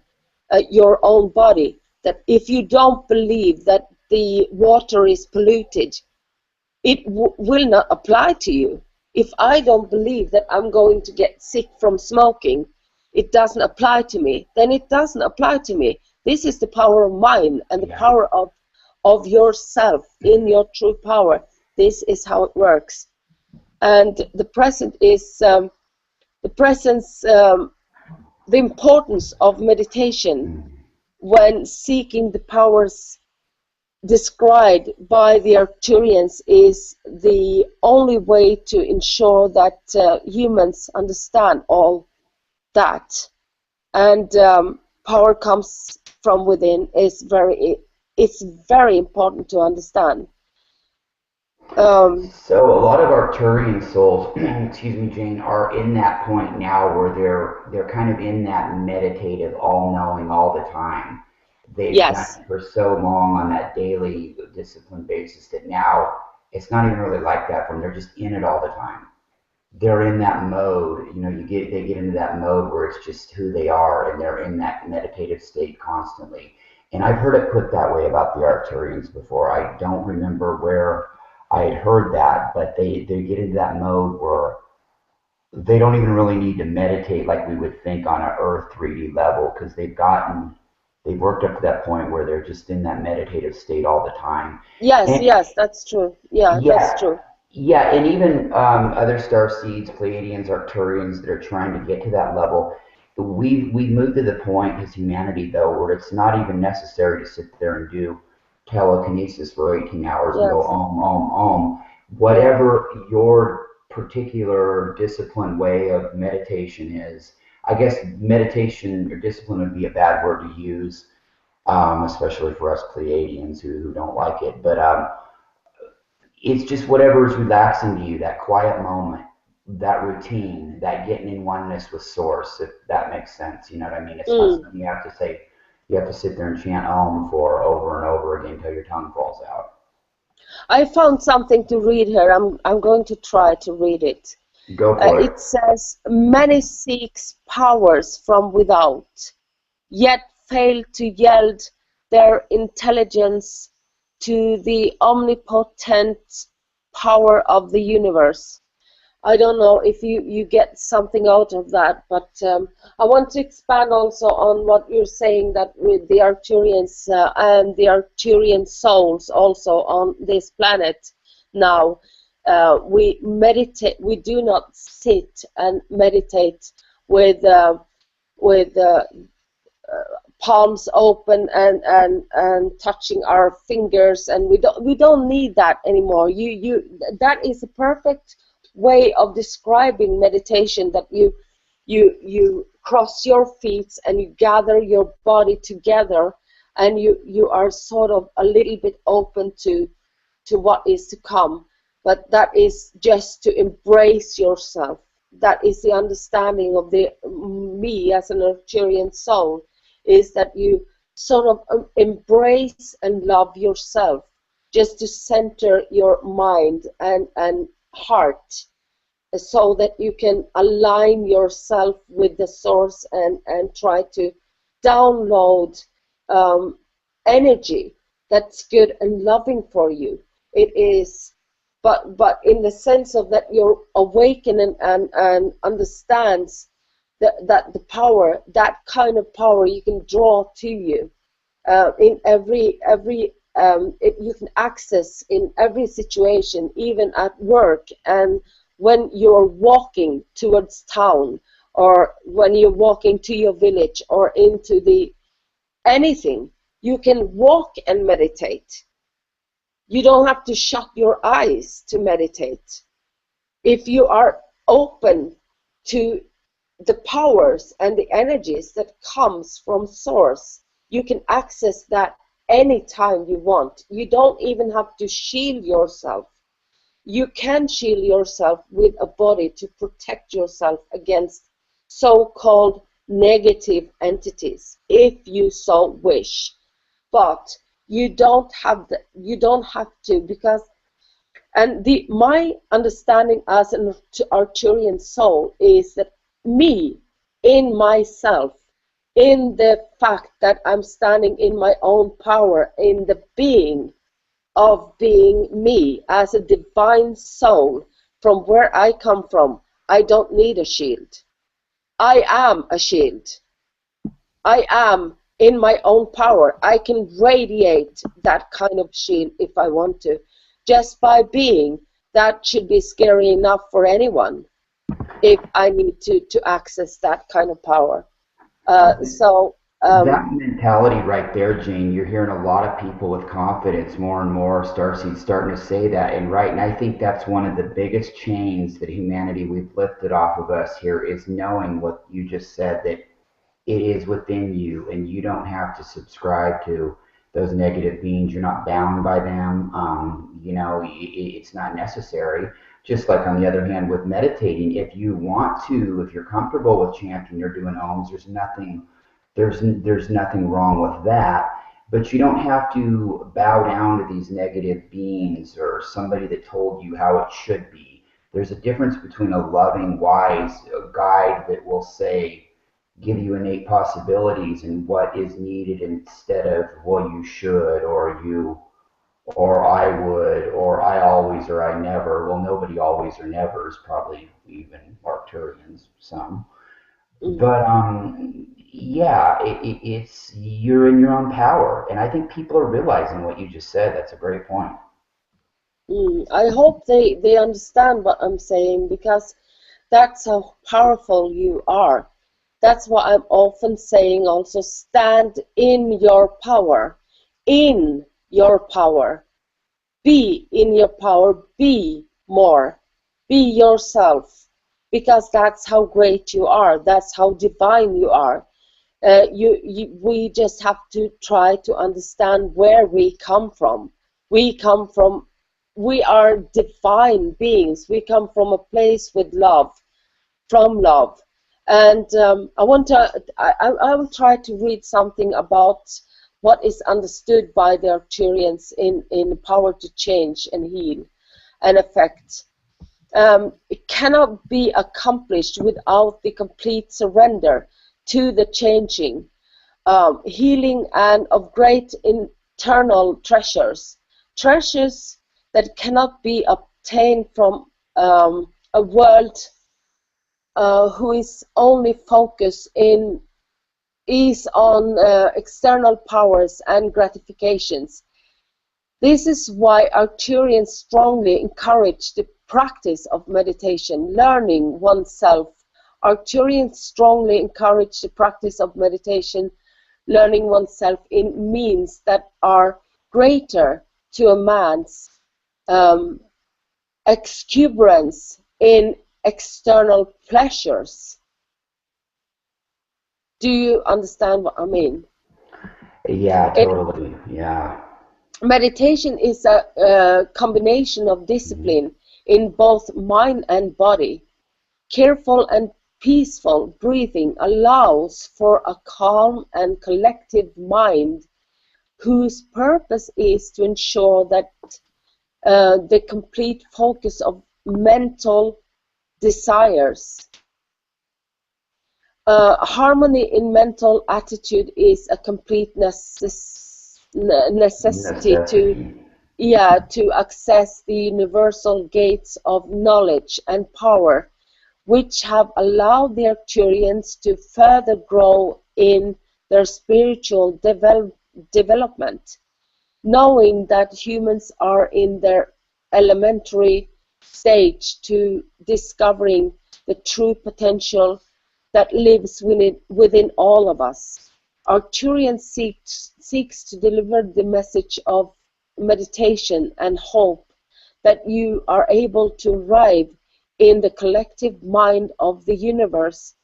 your own body. That if you don't believe that the water is polluted, it will not apply to you. If I don't believe that I'm going to get sick from smoking, it doesn't apply to me, then it doesn't apply to me. This is the power of mind and the power of yourself in your true power. This is how it works. And the present is the importance of meditation when seeking the powers described by the Arcturians is the only way to ensure that humans understand all that. And power comes from within. It's very important to understand. So a lot of Arcturian souls, excuse me, Jane, are in that point now where they're kind of in that meditative, all-knowing all the time. They've done it for so long on that daily discipline basis that now it's not even really like that for them. They're just in it all the time. They're in that mode, they get into that mode where it's just who they are, and they're in that meditative state constantly. And I've heard it put that way about the Arcturians before. I don't remember where I had heard that, but they get into that mode where they don't even really need to meditate like we would think on an Earth 3D level, because they've worked up to that point where they're just in that meditative state all the time. Yes, And yes, that's true. Yeah, that's yeah, true. yeah, and even other star seeds, Pleiadians, Arcturians that are trying to get to that level, we've moved to the point as humanity though where it's not even necessary to sit there and do telekinesis for 18 hours and go Yes, om. yeah. Whatever your particular discipline way of meditation is, I guess meditation or discipline would be a bad word to use, especially for us Pleiadians who don't like it, but it's just whatever is relaxing to you, that quiet moment, that routine, that getting in oneness with source, if that makes sense. You know what I mean? It's not Mm. something you have to say, you have to sit there and chant Om for over and over again until your tongue falls out. I found something to read here. I'm going to try to read it. Go for it. It says, many seeks powers from without, yet fail to yield their intelligence to the omnipotent power of the universe. I don't know if you get something out of that, but I want to expand also on what you're saying, that with the Arcturians and the Arcturian souls also on this planet now, we meditate. We do not sit and meditate with with uh, palms open and touching our fingers, and we don't need that anymore. That is a perfect way of describing meditation, that you cross your feet and you gather your body together, and you are sort of a little bit open to what is to come, but that is just to embrace yourself. That is the understanding of the me as an Arcturian soul, is that you sort of embrace and love yourself, just to center your mind and heart, so that you can align yourself with the source and try to download um, energy that's good and loving for you. It is, but in the sense of that you're awakened and understands that the power, that kind of power you can draw to you in every you can access in every situation, even at work, and when you're walking towards town, or when you're walking to your village or into the anything, you can walk and meditate. You don't have to shut your eyes to meditate. If you are open to the powers and the energies that comes from source, you can access that anytime you want. You don't even have to shield yourself. You can shield yourself with a body to protect yourself against so-called negative entities, if you so wish. But you don't have to, because and my understanding as an Arcturian soul is that me, in myself, in the fact that I'm standing in my own power, in the being of being me as a divine soul from where I come from, I don't need a shield. I am a shield. I am in my own power. I can radiate that kind of shield if I want to. Just by being, that should be scary enough for anyone if I need to access that kind of power. So, That mentality right there, Jane, you're hearing a lot of people with confidence, more and more starseeds starting to say that. And right, and I think that's one of the biggest chains that humanity we've lifted off of us here, is knowing what you just said, that it is within you and you don't have to subscribe to those negative beings. You're not bound by them. It's not necessary. Just like on the other hand with meditating, if you want to, if you're comfortable with chanting, you're doing ohms, there's nothing wrong with that. But you don't have to bow down to these negative beings or somebody that told you how it should be. There's a difference between a loving, wise guide that will say, give you innate possibilities and what is needed instead of, well, you should, or you, or I would, or I always, or I never. Well, nobody always or never is probably even Arcturians, some. But yeah, it's you're in your own power, and I think people are realizing what you just said. That's a great point. I hope they understand what I'm saying, because that's how powerful you are. That's what I'm often saying also. Stand in your power. In your power. Be in your power. Be more. Be yourself. Because that's how great you are. That's how divine you are. We just have to try to understand where we come from. We come from, we are divine beings. We come from a place with love, from love. And I will try to read something about what is understood by the Arcturians in power to change and heal and affect. It cannot be accomplished without the complete surrender to the changing, healing, and of great internal treasures. Treasures that cannot be obtained from a world who is only focused on external powers and gratifications. This is why Arcturians strongly encourage the practice of meditation, learning oneself. Arcturians strongly encourage the practice of meditation, learning oneself in means that are greater to a man's exuberance in external pleasures. Do you understand what I mean? Yeah, totally. Yeah. Meditation is a combination of discipline in both mind and body. Careful and peaceful breathing allows for a calm and collective mind whose purpose is to ensure that the complete focus of mental desires. Harmony in mental attitude is a complete necessity to access the universal gates of knowledge and power, which have allowed the Arcturians to further grow in their spiritual development, knowing that humans are in their elementary stage to discovering the true potential that lives within all of us. Arcturian seeks to deliver the message of meditation and hope that you are able to arrive in the collective mind of the universe,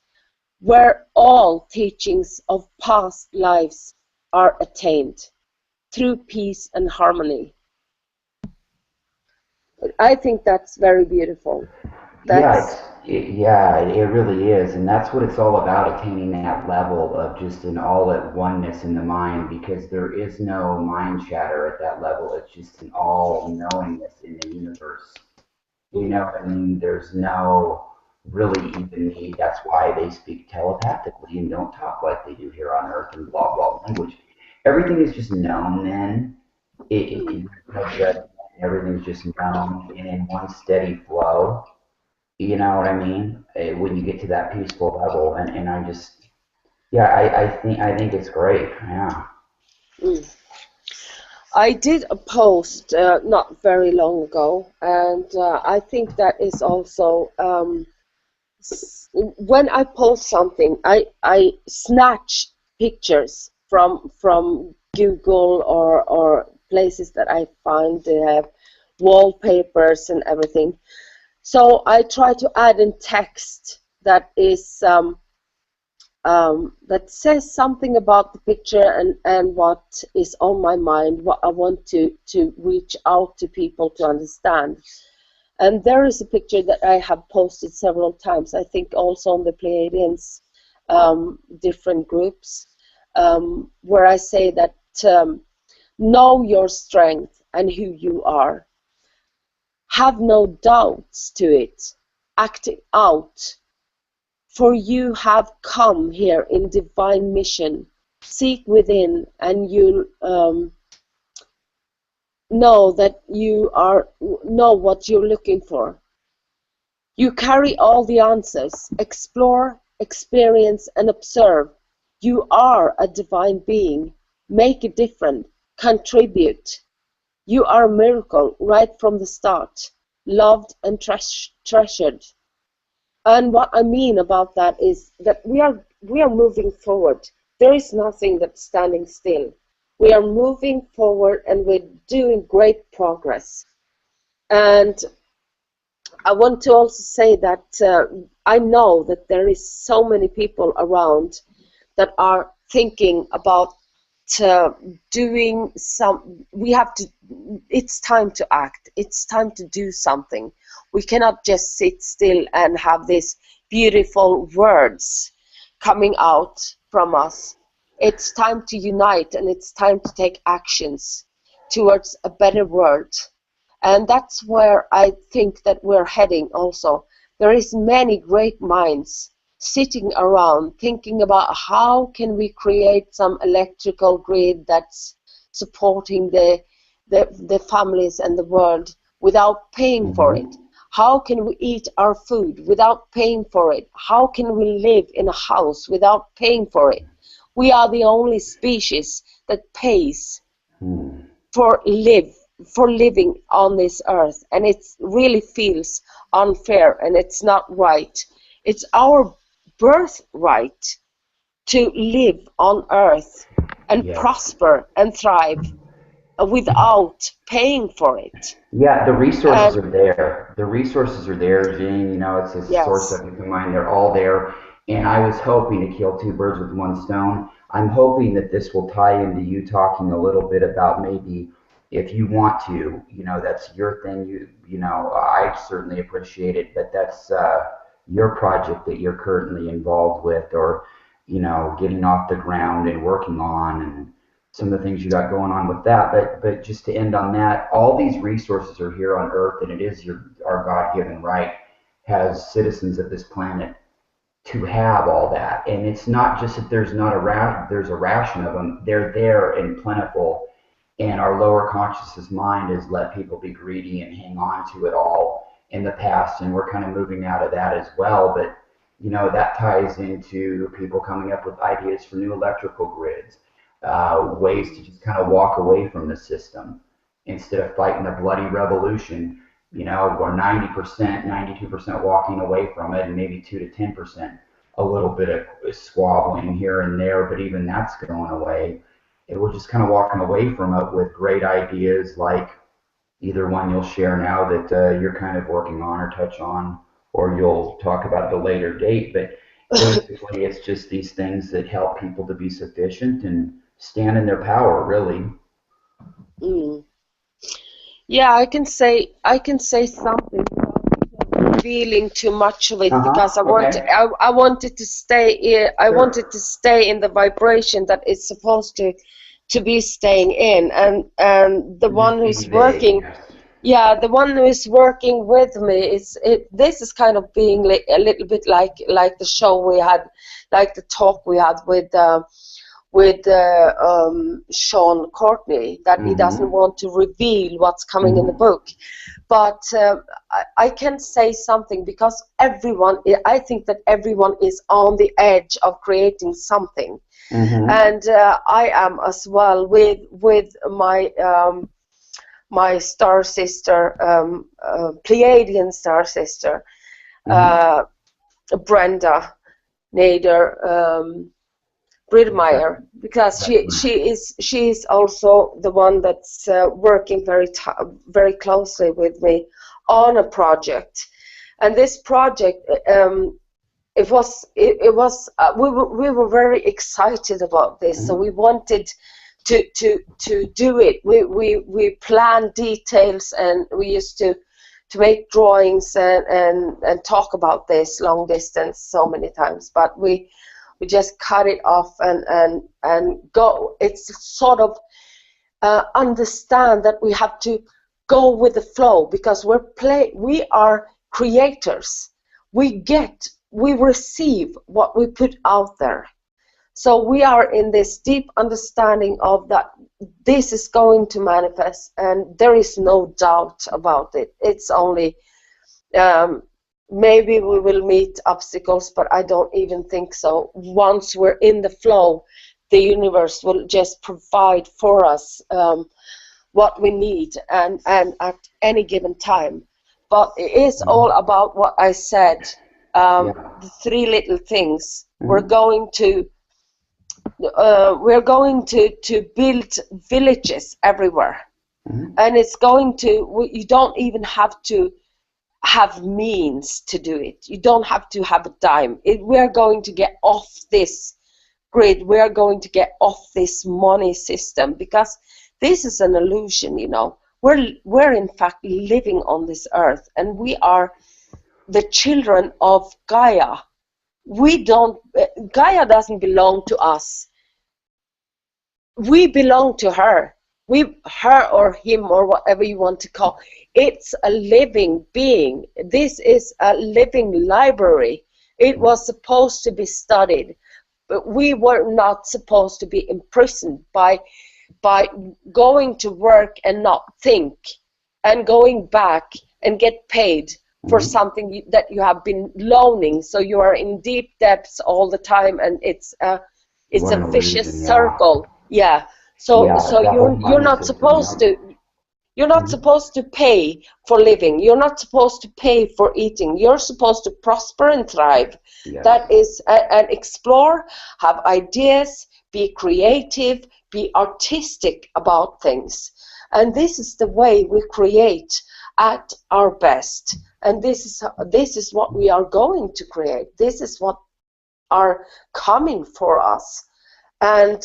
where all teachings of past lives are attained through peace and harmony. I think that's very beautiful. Yeah, it really is, and that's what it's all about, attaining that level of just an all at oneness in the mind, because there is no mind chatter at that level. It's just an all knowingness in the universe. You know what I mean? There's no really even need. That's why they speak telepathically and don't talk like they do here on Earth and blah blah language. Everything is just known then. No judgment. Everything's just known and in one steady flow. You know what I mean? When you get to that peaceful level, and I just, yeah, I think it's great. Yeah. I did a post not very long ago, and I think that is also when I post something, I snatch pictures from Google or places that I find they have wallpapers and everything. So I try to add in text that is that says something about the picture and what is on my mind, what I want to reach out to people to understand. And there is a picture that I have posted several times, I think also on the Pleiadians different groups, where I say that know your strength and who you are. Have no doubts to it. Act it out. For you have come here in divine mission. Seek within, and you'll know that know what you're looking for. You carry all the answers. Explore, experience, and observe. You are a divine being. Make a difference. Contribute. You are a miracle right from the start, loved and treasured. And what I mean about that is that we are moving forward. There is nothing that's standing still. We are moving forward, and we're doing great progress. And I want to also say that I know that there is so many people around that are thinking about doing it's time to act. It's time to do something. We cannot just sit still and have these beautiful words coming out from us. It's time to unite, and it's time to take actions towards a better world. And that's where I think that we're heading also. There is many great minds sitting around thinking about how can we create some electrical grid that's supporting the families and the world without paying for it. How can we eat our food without paying for it? How can we live in a house without paying for it? We are the only species that pays for living on this earth, and it really feels unfair, and it's not right. It's our birthright to live on earth and prosper and thrive without paying for it. Yeah, the resources are there. The resources are there, Jane. You know, it's a source of income mine. They're all there. And I was hoping to kill two birds with one stone. I'm hoping that this will tie into you talking a little bit about maybe if you want to, you know, that's your thing. You know, I certainly appreciate it, but that's your project that you're currently involved with, or, you know, getting off the ground and working on, and some of the things you got going on with that. But just to end on that, all these resources are here on Earth, and it is our God-given right as citizens of this planet to have all that. And it's not just that there's a ration of them. They're there and plentiful. And our lower consciousness mind has let people be greedy and hang on to it all in the past, and we're kind of moving out of that as well. But you know, that ties into people coming up with ideas for new electrical grids, ways to just kind of walk away from the system instead of fighting a bloody revolution. You know, we're 90%, 92% walking away from it, and maybe 2 to 10%, a little bit of squabbling here and there, but even that's going away. And we're just kind of walking away from it with great ideas like either one you'll share now that you're kind of working on or touch on, or you'll talk about at a later date. But basically, it's just these things that help people to be sufficient and stand in their power, really. Yeah, I can say something without revealing too much of it, because I wanted to stay. I wanted to stay in the vibration that it's supposed to be staying in, and the one who's working. Yeah, the one who is working with me this is kind of being a little bit like the show we had, like the talk we had with Sean Courtney, that he doesn't want to reveal what's coming in the book. But I can say something, because I think that everyone is on the edge of creating something. And I am as well with my star sister, Pleiadian star sister, Brenda Nader Bridmeyer, because she is also the one that's working very closely with me on a project. And this project, we were very excited about this, so we wanted to do it. We planned details, and we used to make drawings and talk about this long distance so many times, but we just cut it off and go. It's sort of understand that we have to go with the flow, because we are creators. We get we receive what we put out there. So we are in this deep understanding of that this is going to manifest, and there is no doubt about it. It's only maybe we will meet obstacles, but I don't even think so. Once we're in the flow, the universe will just provide for us what we need and at any given time. But it is all about what I said, the three little things. We're going to build villages everywhere, and it's going to, you don't even have to have means to do it. You don't have to have a dime. We're going to get off this grid. We're going to get off this money system, because this is an illusion, you know. We're in fact living on this earth, and we are the children of Gaia. Gaia doesn't belong to us. We belong to her. Her or him or whatever you want to call. It's a living being. This is a living library. It was supposed to be studied, but we were not supposed to be imprisoned by going to work and not think, and going back and get paid for something that you have been loaning. So you are in deep depths all the time, and it's a vicious circle. So you're not supposed to. You're not supposed to pay for living. You're not supposed to pay for eating. You're supposed to prosper and thrive. That is, and explore, have ideas, be creative, be artistic about things. And this is the way we create at our best. And this is what we are going to create. This is what are coming for us. And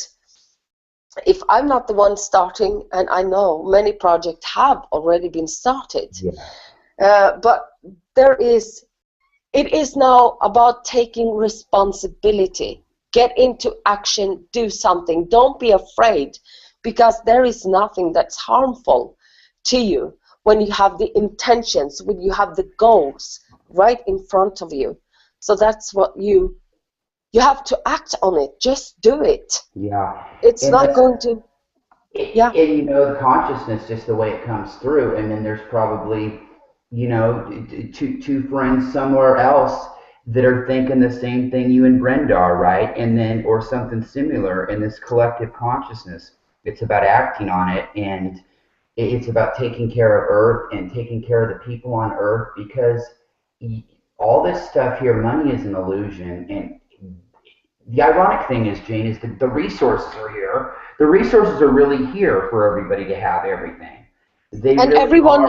if I'm not the one starting, and I know many projects have already been started, but it is now about taking responsibility. Get into action, do something. Don't be afraid, because there is nothing that's harmful to you when you have the intentions, when you have the goals right in front of you. So that's what you have to act on it. Just do it. It's not going to. And you know, the consciousness, just the way it comes through, and then there's probably, you know, two friends somewhere else that are thinking the same thing you and Brenda are, right? And then, or something similar in this collective consciousness. It's about acting on it, and it's about taking care of Earth and taking care of the people on Earth, because all this stuff here, money is an illusion. And the ironic thing is, Jane, is that the resources are here. The resources are really here for everybody to have everything. And really everyone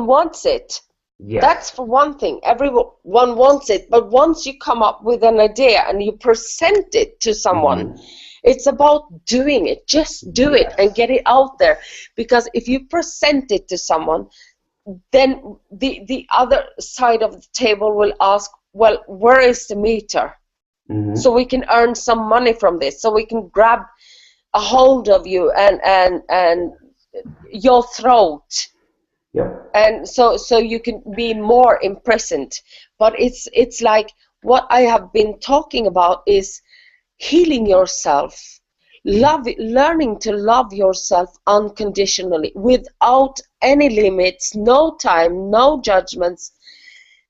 wants it. That's for one thing. Everyone wants it. But once you come up with an idea and you present it to someone, it's about doing it. Just do it and get it out there. Because if you present it to someone, then the other side of the table will ask, well, where is the meter? So we can earn some money from this. So we can grab a hold of you and your throat. And so you can be more imprisoned. But it's like what I have been talking about is healing yourself, learning to love yourself unconditionally, without any limits, no time, no judgments,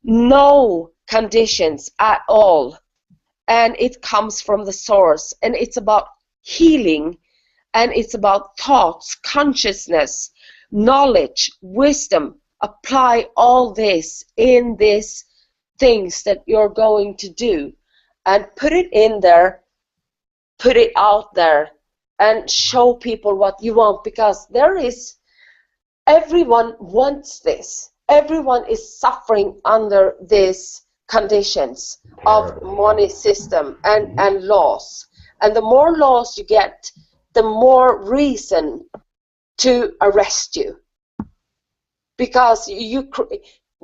no conditions at all. And it comes from the source, and it's about healing, and it's about thoughts, consciousness, knowledge, wisdom. Apply all this in these things that you're going to do, and put it in there, put it out there, and show people what you want, because everyone wants this. Everyone is suffering under these conditions of money system and laws. And the more laws you get, the more reason to arrest you, because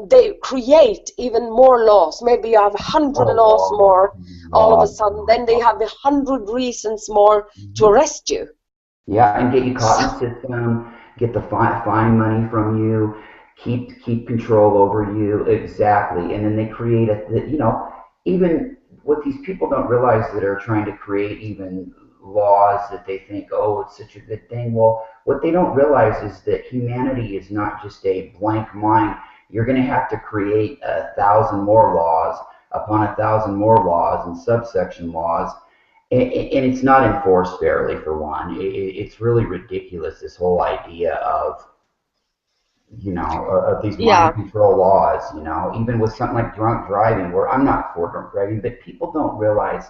they create even more laws. Maybe you have 100 laws more all of a sudden, then they have 100 reasons more to arrest you. And get you caught in the system, get the fine money from you. keep control over you. Exactly. And then they create even what these people don't realize that are trying to create even laws that they think, oh, it's such a good thing. Well, what they don't realize is that humanity is not just a blank mind. You're going to have to create 1,000 more laws upon 1,000 more laws and subsection laws, and it's not enforced fairly, for one. It's really ridiculous, this whole idea of of these mind Yeah. control laws, even with something like drunk driving, where I'm not for drunk driving, but people don't realize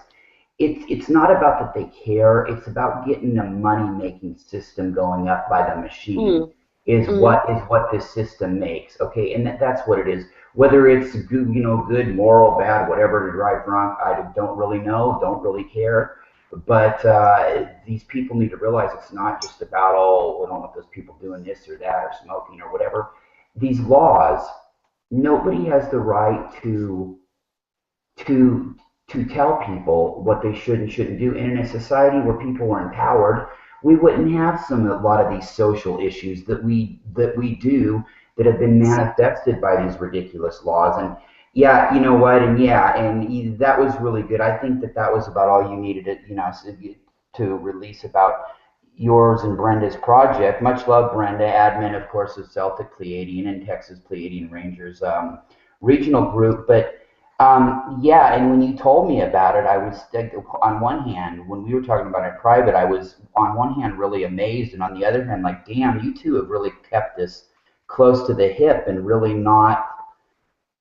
it's not about that they care, it's about getting a money making system going up by the machine Mm, is mm, what this system makes. Okay, and that's what it is. Whether it's good, good, moral, bad, whatever, to drive drunk, I don't really know, don't really care. But these people need to realize it's not just about, oh, we don't want those people doing this or that or smoking or whatever. These laws, nobody has the right to tell people what they should and shouldn't do. And in a society where people were empowered, we wouldn't have a lot of these social issues that we do, that have been exactly. manifested by these ridiculous laws. And yeah, you know what? And yeah, and that was really good. I think that was about all you needed to release about yours and Brenda's project. Much love, Brenda, admin, of course, of Celtic Pleiadian and Texas Pleiadian Rangers regional group. But yeah, and when you told me about it, I was on one hand, when we were talking about it in private, I was on one hand really amazed, and on the other hand, like, damn, you two have really kept this close to the hip and really not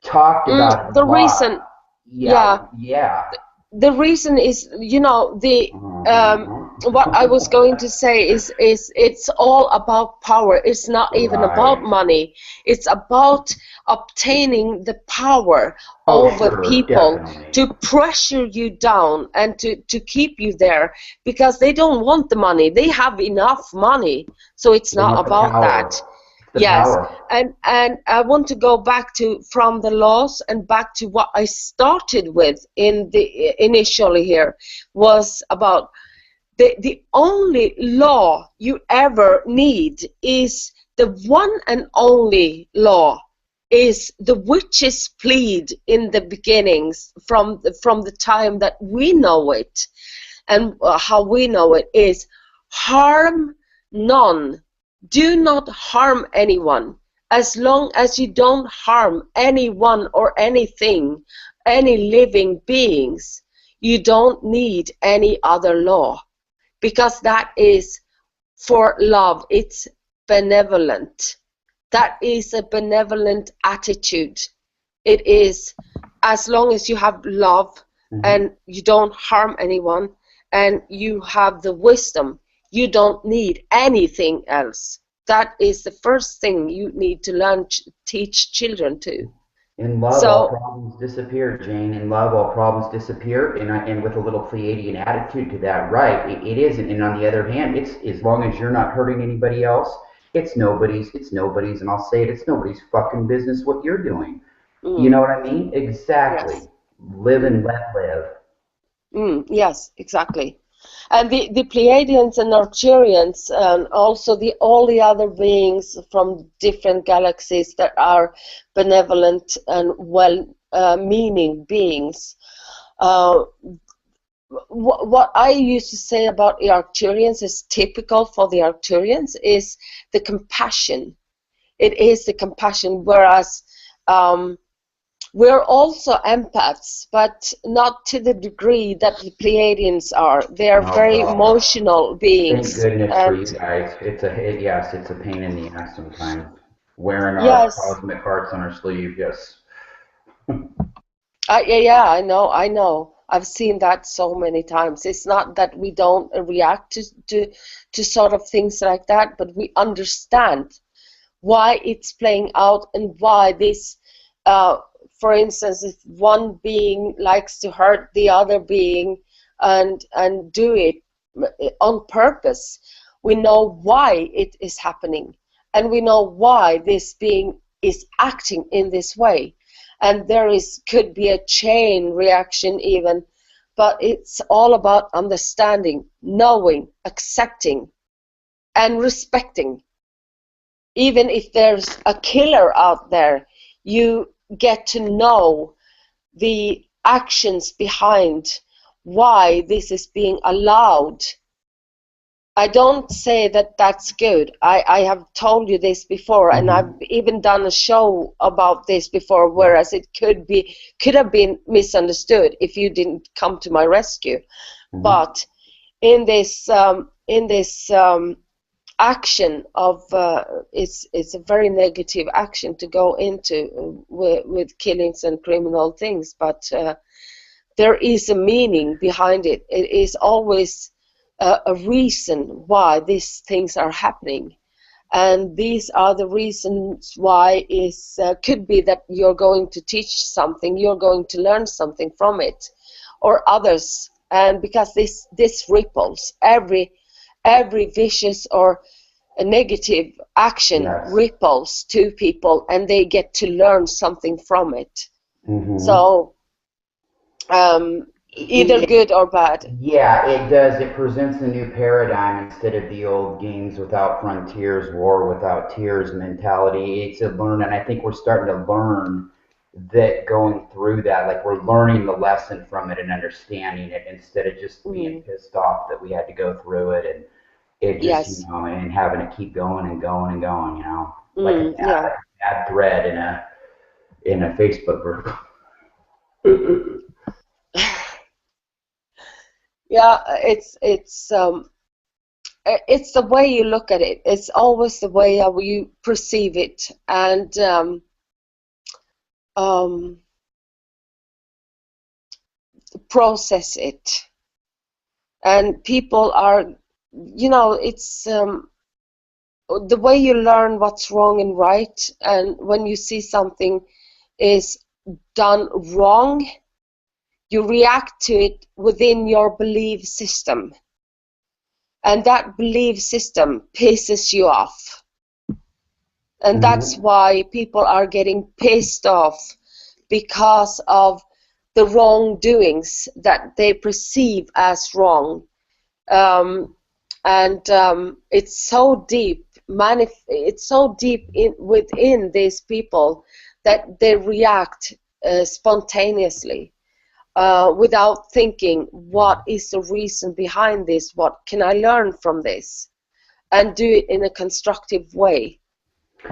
talked about it a The lot. reason, Yeah, yeah, yeah. the reason is, the what I was going to say is it's all about power. It's not even about Right. money. It's about obtaining the power Oh, over sure, people definitely. to pressure you down and to keep you there, because they don't want the money. They have enough money, so it's They not want the about that. power. It's the Yes, power. and I want to go back to from the laws and back to what I started with in the initially here, was about the only law you ever need is the one and only law is the witches plead in the beginnings, from the time that we know it. And how we know it is: harm none, do not harm anyone. As long as you don't harm anyone or anything, any living beings, you don't need any other law, because that is for love. It's benevolent. That is a benevolent attitude. It is, as long as you have love Hmm. and you don't harm anyone and you have the wisdom, you don't need anything else. That is the first thing you need to learn, teach children to. In love, all So, problems disappear, Jane. In love, all problems disappear, and with a little Pleiadian attitude to that, right? It isn't. And on the other hand, it's as long as you're not hurting anybody else, it's nobody's. It's nobody's, and I'll say it. It's nobody's fucking business what you're doing. You mm, know what I mean? Exactly. yes. Live Mm. and let live. Yes, exactly. And the Pleiadians and Arcturians, and also all the other beings from different galaxies that are benevolent and well-meaning beings. Uh, what I used to say about the Arcturians is typical for the Arcturians is the compassion. It is the compassion, whereas um, we're also empaths, but not to the degree that the Pleiadians are. They are Oh very God. emotional Thank beings. goodness for And you guys. Yes, it's a pain in the ass sometimes. Wearing our yes, cosmic hearts on our sleeve. Yes. yeah, yeah, I know, I know. I've seen that so many times. It's not that we don't react to sort of things like that, but we understand why it's playing out and why this, uh, for instance, if one being likes to hurt the other being and do it on purpose, we know why it is happening, and we know why this being is acting in this way. And there is could be a chain reaction even, but it's all about understanding, knowing, accepting, and respecting. even if there's a killer out there, you get to know the actions behind why this is being allowed. I don't say that that's good. I have told you this before, and I've even done a show about this before, whereas it could have been misunderstood if you didn't come to my rescue. But in this action of it's a very negative action to go into with killings and criminal things, but there is a meaning behind it. It is always a reason why these things are happening, and these are the reasons why is could be that you're going to teach something, you're going to learn something from it, or others, and because this ripples every vicious or a negative action ripples to people, and they get to learn something from it. So either good or bad. Yeah, it does. It presents a new paradigm instead of the old games without frontiers, war without tears mentality. It's a learn, and I think we're starting to learn that going through that, like we're learning the lesson from it and understanding it instead of just being pissed off that we had to go through it, and it just, you know, and having to keep going and going and going, you know, like a bad thread in a Facebook group. Yeah, it's the way you look at it. It's always the way you perceive it, and process it. And people are, you know, it's the way you learn what's wrong and right, and when you see something is done wrong, you react to it within your belief system, and that belief system pisses you off, and that's why people are getting pissed off, because of the wrongdoings that they perceive as wrong. It's so deep, it's so deep within these people that they react spontaneously, without thinking, what is the reason behind this? What can I learn from this? And do it in a constructive way.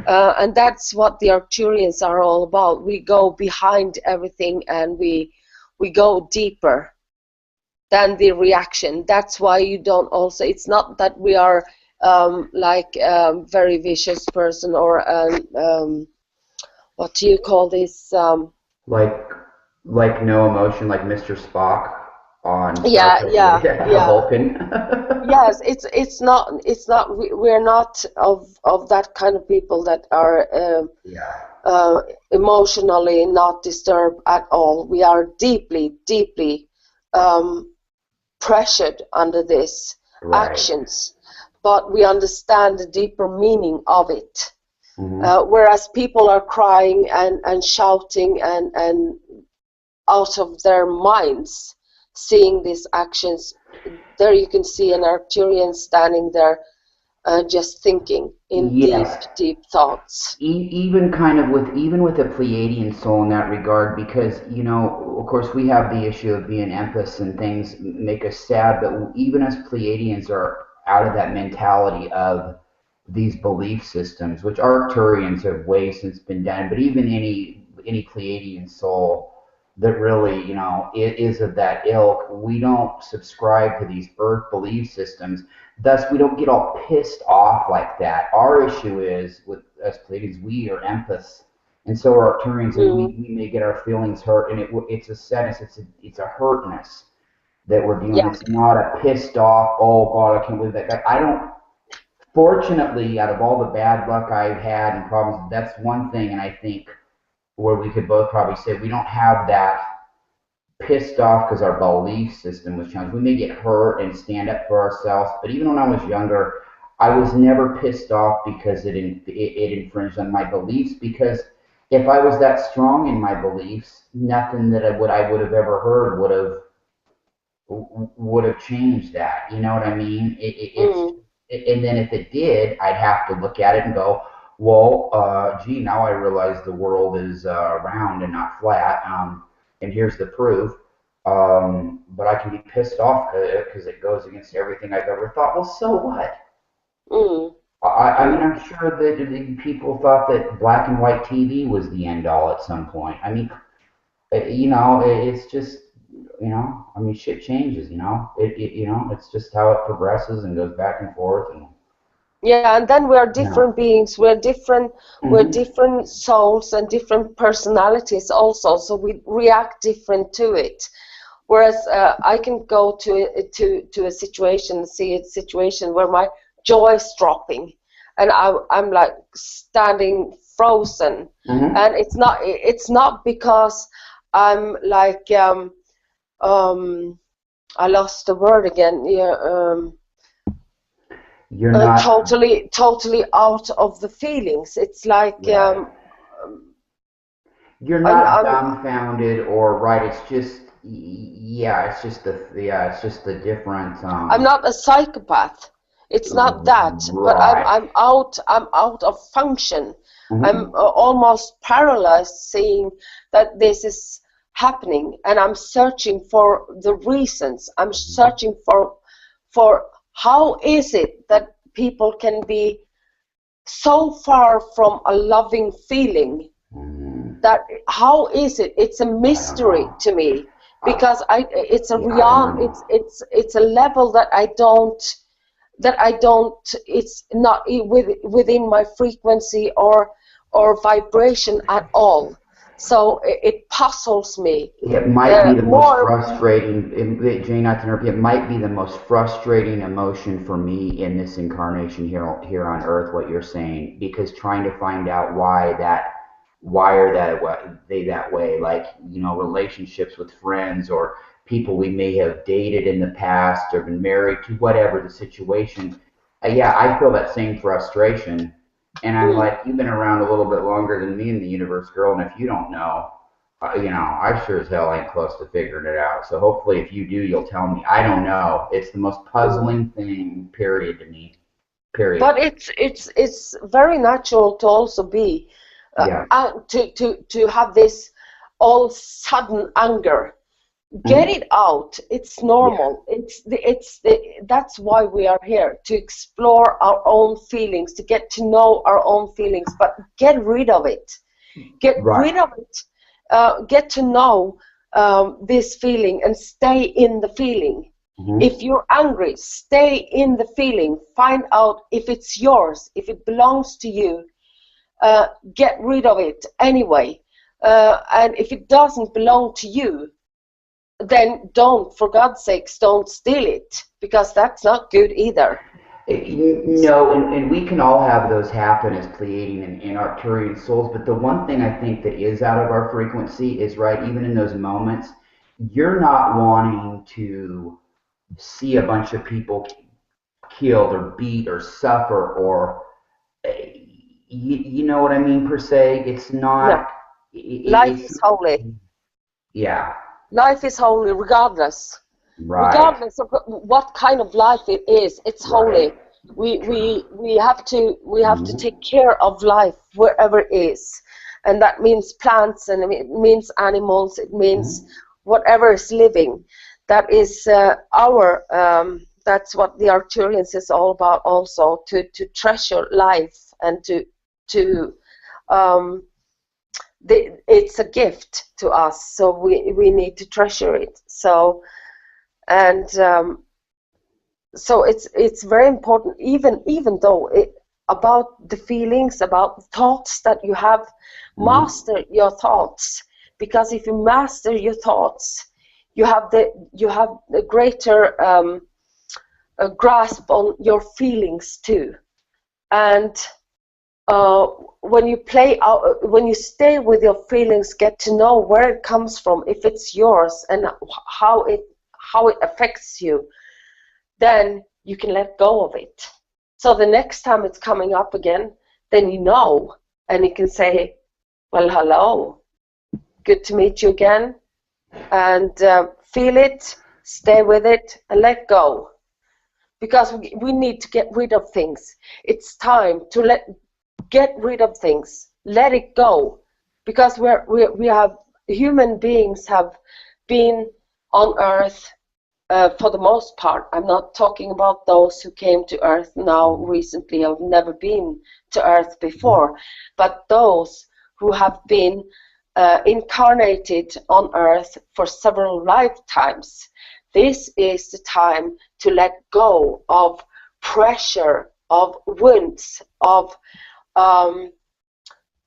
And that's what the Arcturians are all about. We go behind everything, and we go deeper than the reaction. That's why you don't also, it's not that we are like a very vicious person, or what do you call this? Like no emotion, like Mr. Spock on Vulcan. Yes, it's not we're not of that kind of people that are emotionally not disturbed at all. We are deeply pressured under these actions, but we understand the deeper meaning of it. Whereas people are crying and shouting and out of their minds, seeing these actions. There you can see an Arcturian standing there, just thinking in deep thoughts. Even with a Pleiadian soul in that regard, because, you know, of course we have the issue of being empaths and things make us sad, but even as Pleiadians are out of that mentality of these belief systems, which Arcturians have way since been done, but even any Pleiadian soul that really, you know, is of that ilk, we don't subscribe to these earth belief systems. Thus, we don't get all pissed off like that. Our issue is, with us Pleiadians, we are empaths, and so are Arcturians, and we may get our feelings hurt, and it's a sadness, it's a hurtness that we're dealing with. It's not a pissed off, oh God, I can't believe that guy. I don't, fortunately, out of all the bad luck I've had and problems, that's one thing, and I think where we could both probably say we don't have that pissed off because our belief system was challenged. We may get hurt and stand up for ourselves, but even when I was younger, I was never pissed off because it infringed on my beliefs, because if I was that strong in my beliefs, nothing that I would have ever heard would have changed that. You know what I mean? And then if it did, I'd have to look at it and go, Well, gee, now I realize the world is round and not flat. And here's the proof. But I can be pissed off because it goes against everything I've ever thought. Well, so what? Mm. I mean, Mm. I'm sure that the people thought that black and white TV was the end all at some point. I mean, it's just, I mean, shit changes, it's just how it progresses and goes back and forth. And, Yeah, and then we're you know, different beings. We're hmm different souls and different personalities also. So we react different to it. Whereas I can go to a situation, see a situation where my jaw is dropping, and I'm like standing frozen, hmm and it's not because I'm like I lost the word again. Yeah, you're not, totally out of the feelings. It's like right. You're not I'm dumbfounded or right. It's just, yeah, it's just the different, I'm not a psychopath. It's not that, but right. I'm out of function. I'm hmm almost paralyzed seeing that this is happening, and I'm searching for the reasons. I'm searching for how is it that people can be so far from a loving feeling. That how is it? It's a I don't know. mystery to me because it's a Yeah, I don't real know. it's a level that I don't it's not within my frequency or vibration at all. So it puzzles me It might be the most more. frustrating, Jane, not to interrupt you, it might be the most frustrating emotion for me in this incarnation here on Earth, what you're saying, because trying to find out why are they that way, like, relationships with friends or people we may have dated in the past or been married to, whatever the situation. Yeah, I feel that same frustration. And I'm Mm. like, you've been around a little bit longer than me in the universe, girl, and if you don't know, I sure as hell ain't close to figuring it out. So hopefully, if you do, you'll tell me. I don't know. It's the most Mm. puzzling thing, period, to me. Period. But it's very natural to also be Yeah. to have this all sudden anger. Get Mhm. it out. It's Yeah. normal. That's why we are here, to explore our own feelings, to get to know our own feelings, but get rid of it. Get Right. rid of it. Get to know this feeling and stay in the feeling. hmm If you're angry, stay in the feeling. Find out if it's yours, if it belongs to you. Get rid of it anyway. And if it doesn't belong to you, then don't, for God's sakes, don't steal it, because that's not good either. No, and we can all have those happen as Pleiadian and Arcturian souls, but the one thing I think that is out of our frequency is, right, even in those moments, you're not wanting to see a bunch of people killed or beat or suffer or you know what I mean, per se. It's not. No, life It's is holy. yeah, Life is holy regardless. right, Regardless of what kind of life it is, it's right. holy. We have to Mhm, take care of life wherever it is, and that means plants, and it means animals, it means mhm. whatever is living. That is our that's what the Arcturians is all about, also to treasure life and to um, it's a gift to us, so we need to treasure it. And so it's very important, even though about the feelings, about the thoughts that you have. Mhm. Master your thoughts, because if you master your thoughts, you have a greater a grasp on your feelings too. And uh, when you play out, when you stay with your feelings, get to know where it comes from, if it's yours, and how it affects you, then you can let go of it. So the next time it's coming up again, then you know, and you can say, well, hello, good to meet you again, and feel it, stay with it, and let go. Because we need to get rid of things. It's time get rid of things, let it go, because we have human beings have been on Earth for the most part. I'm not talking about those who came to Earth now recently, have never been to Earth before, but those who have been incarnated on Earth for several lifetimes. This is the time to let go of pressure, of wounds, of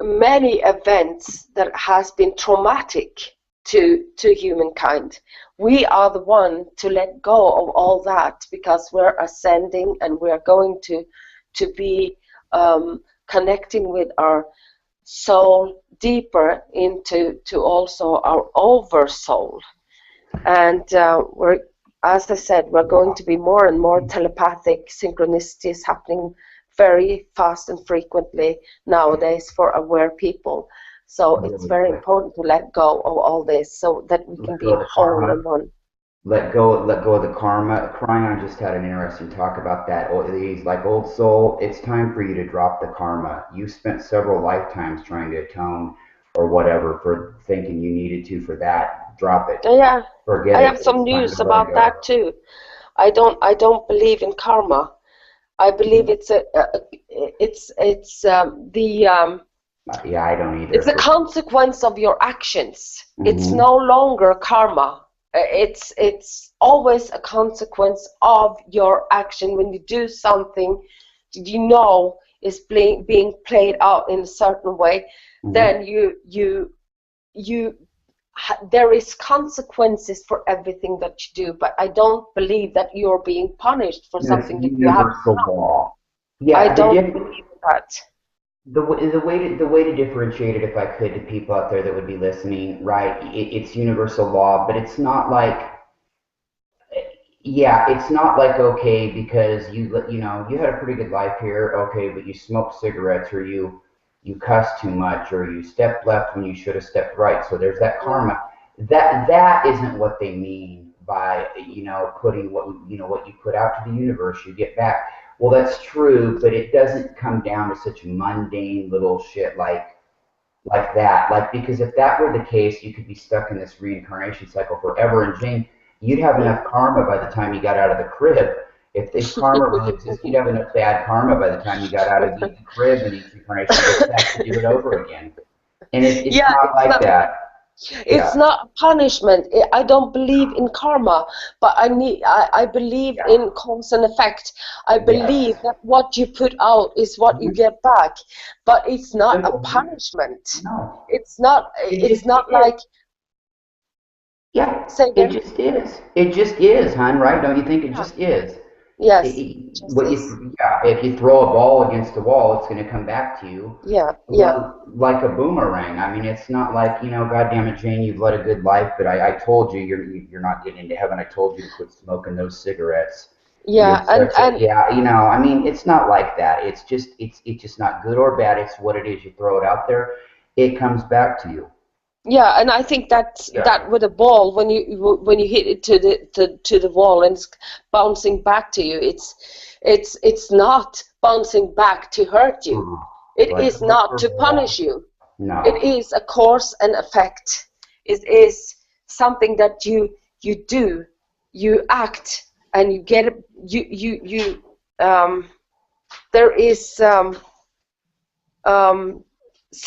many events that has been traumatic to humankind. We are the one to let go of all that, because we're ascending and we're going to be connecting with our soul deeper into also our oversoul. And we're, as I said, we're going to be more and more telepathic. Synchronicities happening very fast and frequently nowadays for aware people. So it's very important to let go of all this so that we can be whole and one. Let go of the karma. Cryon just had an interesting talk about that. He's like, old soul, it's time for you to drop the karma. You spent several lifetimes trying to atone or whatever for thinking you needed to for that. Drop it. Yeah, Forget I it. have some It's time news to let it about go. that too. I don't believe in karma. I believe it's the Yeah, I don't either. it's a consequence of your actions. It's Mhm. no longer karma. It's always a consequence of your action. When you do something you know is being played out in a certain way, then there is consequences for everything that you do. But I don't believe that you're being punished for something that you have Universal done. law. Yeah, I don't believe that. the way to differentiate it, if I could, to people out there that would be listening, right? It's universal law, but it's not like, yeah, it's not like, okay, because you know you had a pretty good life here, okay, but you smoked cigarettes or you cussed too much or you stepped left when you should have stepped right. So there's that karma. That isn't what they mean by, putting what you put out to the universe, you get back. Well, that's true, but it doesn't come down to such mundane little shit like that. Like, because if that were the case, you could be stuck in this reincarnation cycle forever. And Jane, you'd have enough karma by the time you got out of the crib. If karma really exists, you'd have enough bad karma by the time you got out of the crib in each incarnation to go back to do it over again. And it's Yeah, not like that. it's Yeah. not punishment. I don't believe in karma, but I believe in cause and effect. I believe that what you put out is what you get back, but it's not a punishment. No. It's not. It It's just not is. like. Yeah. Say It again. just is. It just is, hon, right? Don't you think it Yeah. just is? Yes. Just is. If you throw a ball against a wall, it's going to come back to you Yeah. Yeah. like a boomerang. I mean, it's not like, God damn it, Jane, you've led a good life, but I told you you're not getting into heaven. I told you to quit smoking those cigarettes. You're Yeah. And such a, yeah, I mean, it's not like that. It's just not good or bad. It's what it is. You throw it out there, it comes back to you. yeah, and I think that with a ball, when you hit it to the wall and it's bouncing back to you, it's not bouncing back to hurt you. It Like is not to punish you. no. It is a cause and effect. It is something that you do, you act, and you get it. There is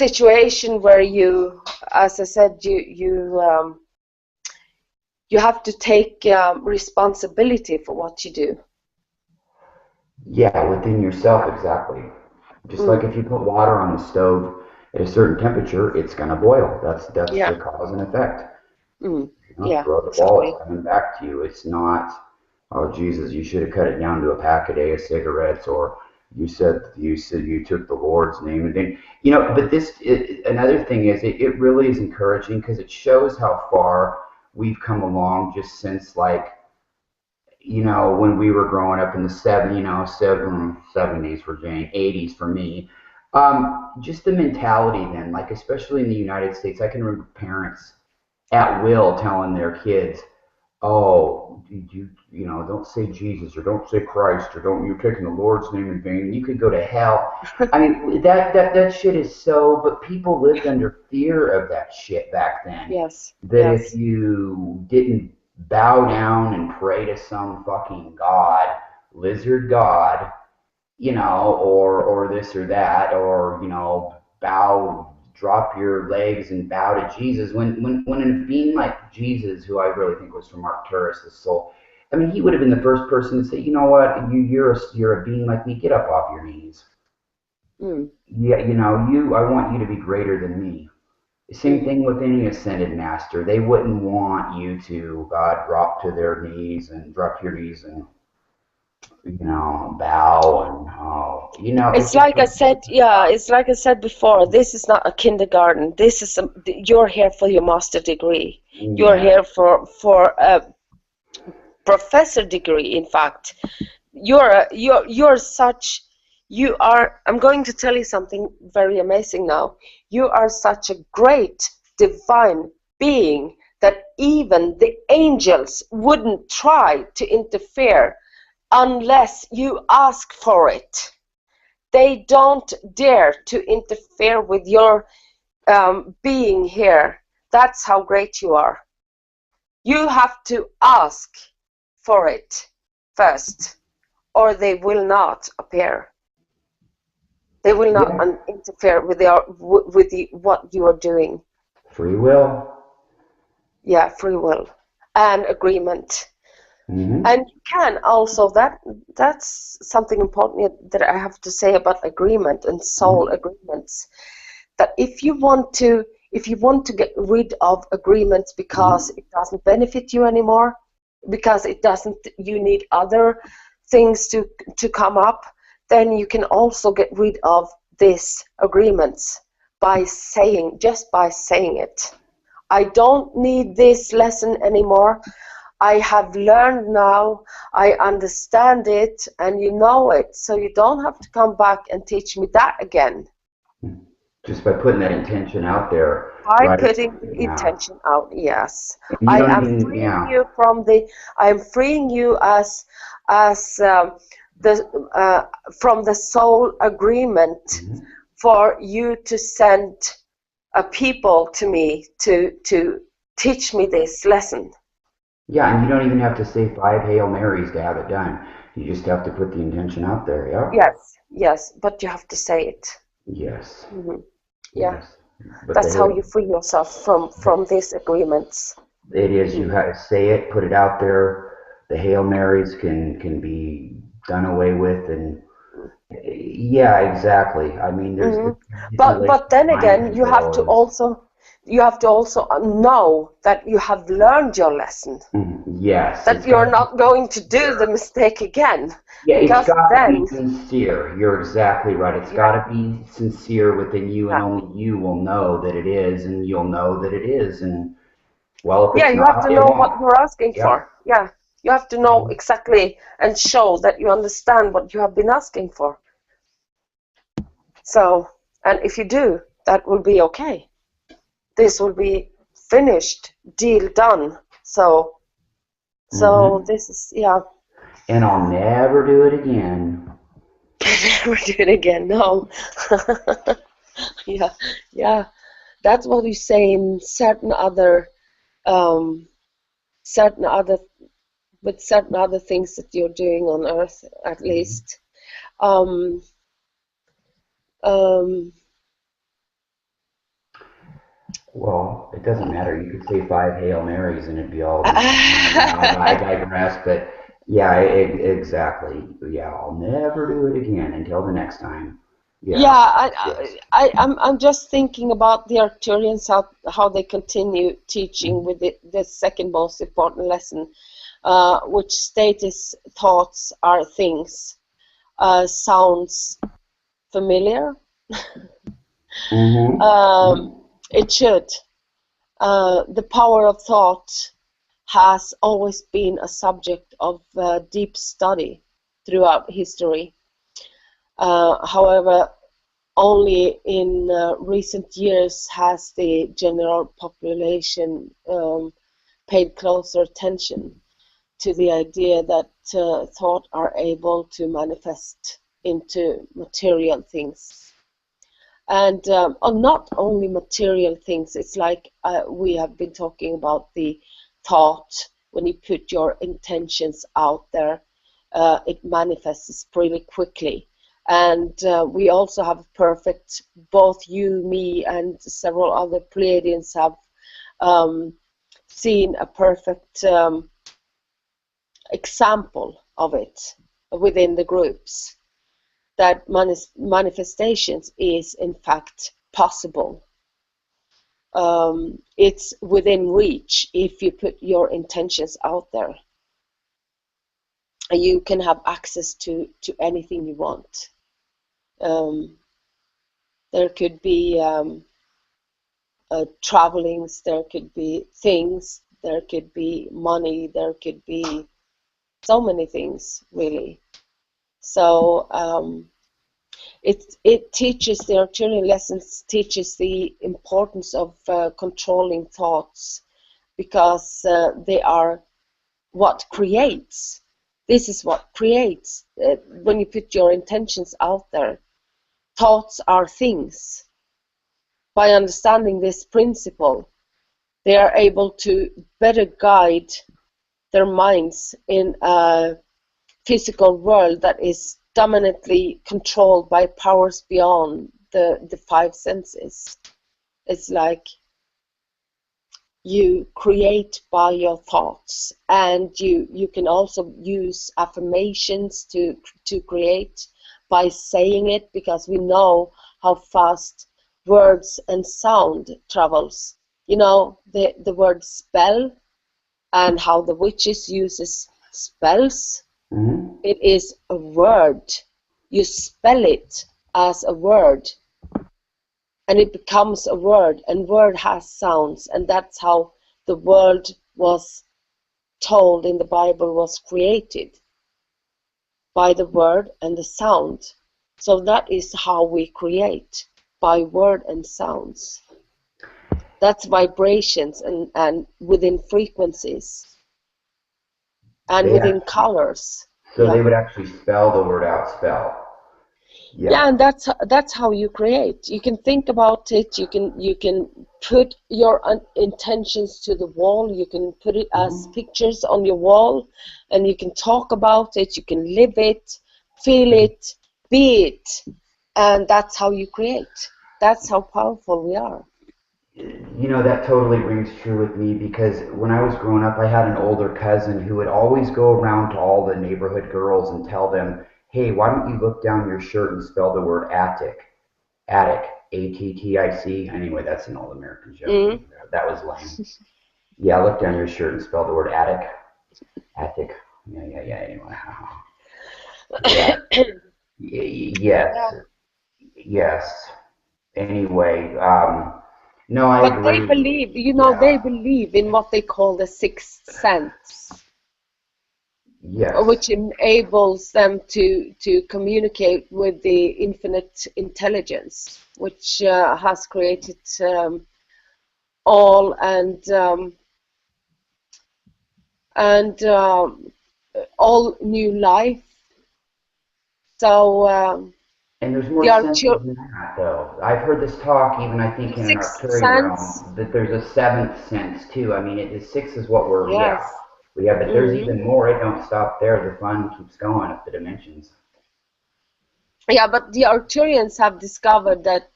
situation where you, as I said, you have to take responsibility for what you do. Yeah, within yourself, exactly. Just like if you put water on the stove at a certain temperature, it's gonna boil. That's Yeah. the cause and effect. Yeah, Throw the ball, exactly. it's coming back to you. It's not, oh Jesus, you should have cut it down to a pack a day of cigarettes, or you said you took the Lord's name, and then But another thing is, it really is encouraging because it shows how far we've come along just since, like, when we were growing up in the 70s for Jane, 80s for me. Just the mentality then, like, especially in the United States, I can remember parents at will telling their kids, oh, don't say Jesus or don't say Christ or don't you're taking the Lord's name in vain. You could go to hell. I mean, that shit is so. But people lived under fear of that shit back then. Yes, That if yes. you didn't bow down and pray to some fucking god, lizard god, or this or that, or drop your legs and bow to Jesus. When a being like Jesus, who I really think was from Arcturus, the soul, I mean, he would have been the first person to say, you know what, you're a being like me. Get up off your knees. Mm, Yeah, I want you to be greater than me. Same mm. thing with any ascended master. They wouldn't want you to drop to their knees and drop to your knees and bow and it's It's just like I said, yeah, it's like I said before, this is not a kindergarten. This is you're here for your master degree. You're yeah. here for a professor degree, in fact. You are, I'm going to tell you something very amazing now. You are such a great divine being that even the angels wouldn't try to interfere unless you ask for it. They don't dare to interfere with your being here. That's how great you are. You have to ask for it first, or they will not appear. They will not Yeah. interfere with what you are doing. Free will. Yeah, free will and agreement. Hmm. And you can also, that's something important that I have to say about agreement and soul Hmm. agreements. That if you want to get rid of agreements because Hmm. it doesn't benefit you anymore, because it doesn't, you need other things to come up, then you can also get rid of these agreements by saying it. I don't need this lesson anymore. I have learned now, I understand it, and you know it, so you don't have to come back and teach me that again. Just by putting that intention out there, By right? putting the Yeah. intention out, yes. And you I don't am even, freeing yeah. you from the, I am freeing you as the from the soul agreement Hmm. for you to send a people to me to teach me this lesson. Yeah, and you don't even have to say 5 Hail Marys to have it done. You just have to put the intention out there. Yeah. Yes, yes, but you have to say it. Yes. Hmm. Yeah, Yes. But that's how you free yourself from these agreements. it is, you Mm. have to say it, put it out there. The Hail Marys can be done away with, and yeah, exactly. I mean, there's Hmm. the manipulation, But then mind again, control is. you have to also know that you have learned your lesson, Yes, that it's got you're to be not going to do the sincere. mistake again, Yeah, it's because got to be then, sincere. You're exactly right. It's got yeah, to be sincere within you, and yeah, only you will know that it is, and you'll know that it is. And well, if yeah, it's you have not, to it know what won't. you're asking Yep. for. Yeah, you have to know exactly and show that you understand what you have been asking for. So, and if you do, that will be okay. This will be finished, deal done. So Hmm. this is, yeah. And I'll never do it again. Never do it again. No. Yeah, yeah. That's what we say in um, certain other, with certain other things that you're doing on Earth, at Mhm. least. Um, um, Well, it doesn't matter. You could say 5 Hail Marys and it'd be all the same. I digress, but yeah, exactly. Yeah, I'll never do it again until the next time. Yeah, Yes, yes. I'm just thinking about the Arcturians, how they continue teaching with the second most important lesson, which status, thoughts are things. Sounds familiar? Um, Mm-hmm. it should. The power of thought has always been a subject of deep study throughout history. However, only in recent years has the general population paid closer attention to the idea that thought are able to manifest into material things. And not only material things, it's like we have been talking about the thought. When you put your intentions out there, it manifests pretty quickly. And we also have perfect, both you, me, and several other Pleiadians have seen a perfect example of it within the groups, that manifestations is in fact possible. It's within reach if you put your intentions out there. You can have access to anything you want. There could be travelings, there could be things, there could be money, there could be so many things, really. So it teaches, the Arcturian lessons teaches the importance of controlling thoughts, because they are what creates. This is what creates. When you put your intentions out there, thoughts are things. By understanding this principle, they are able to better guide their minds in a physical world that is dominantly controlled by powers beyond the five senses. It's like you create by your thoughts, and you can also use affirmations to create by saying it, because we know how fast words and sound travels. You know, the word spell, and how the witches uses spells. Mm-hmm. It is a word. You spell it as a word, and it becomes a word, and word has sounds, and that's how the world was told in the Bible was created, by the word and the sound. So that is how we create, by word and sounds. That's vibrations and within frequencies and within colors. So they would actually spell the word out, spell. Yeah, and that's how you create. You can think about it. You can put your intentions to the wall. You can put it as pictures on your wall, and you can talk about it. You can live it, feel it, be it, and that's how you create. That's how powerful we are. You know, that totally rings true with me, because when I was growing up, I had an older cousin who would always go around to all the neighborhood girls and tell them, hey, why don't you look down your shirt and spell the word attic? Attic, A-T-T-I-C. Anyway, that's an old American joke. That was lame. Yeah, look down your shirt and spell the word attic. Attic. Yeah, anyway. Yeah. Yes. Anyway, no, I agree. But they believe, they believe in what they call the sixth sense. Yes. Which enables them to communicate with the infinite intelligence, which has created all all new life. So and there's more senses than that, though. I've heard this talk, even I think in an Arcturian realm, that there's a seventh sense too. I mean, six is what we're we have, but there's even more. It don't stop there. The fun keeps going up the dimensions. Yeah, but the Arcturians have discovered that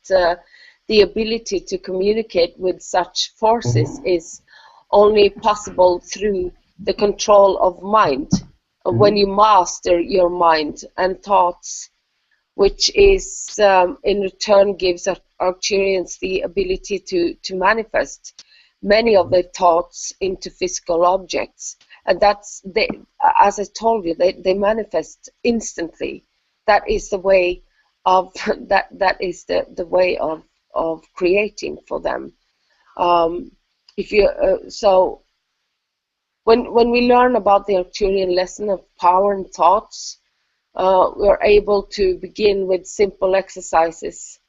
the ability to communicate with such forces is only possible through the control of mind. When you master your mind and thoughts, which is in return gives Arcturians the ability to manifest many of their thoughts into physical objects. And that's, as I told you, they manifest instantly. That is the way of that is the way of creating for them. If you so when we learn about the Arcturian lesson of power and thoughts, we're able to begin with simple exercises,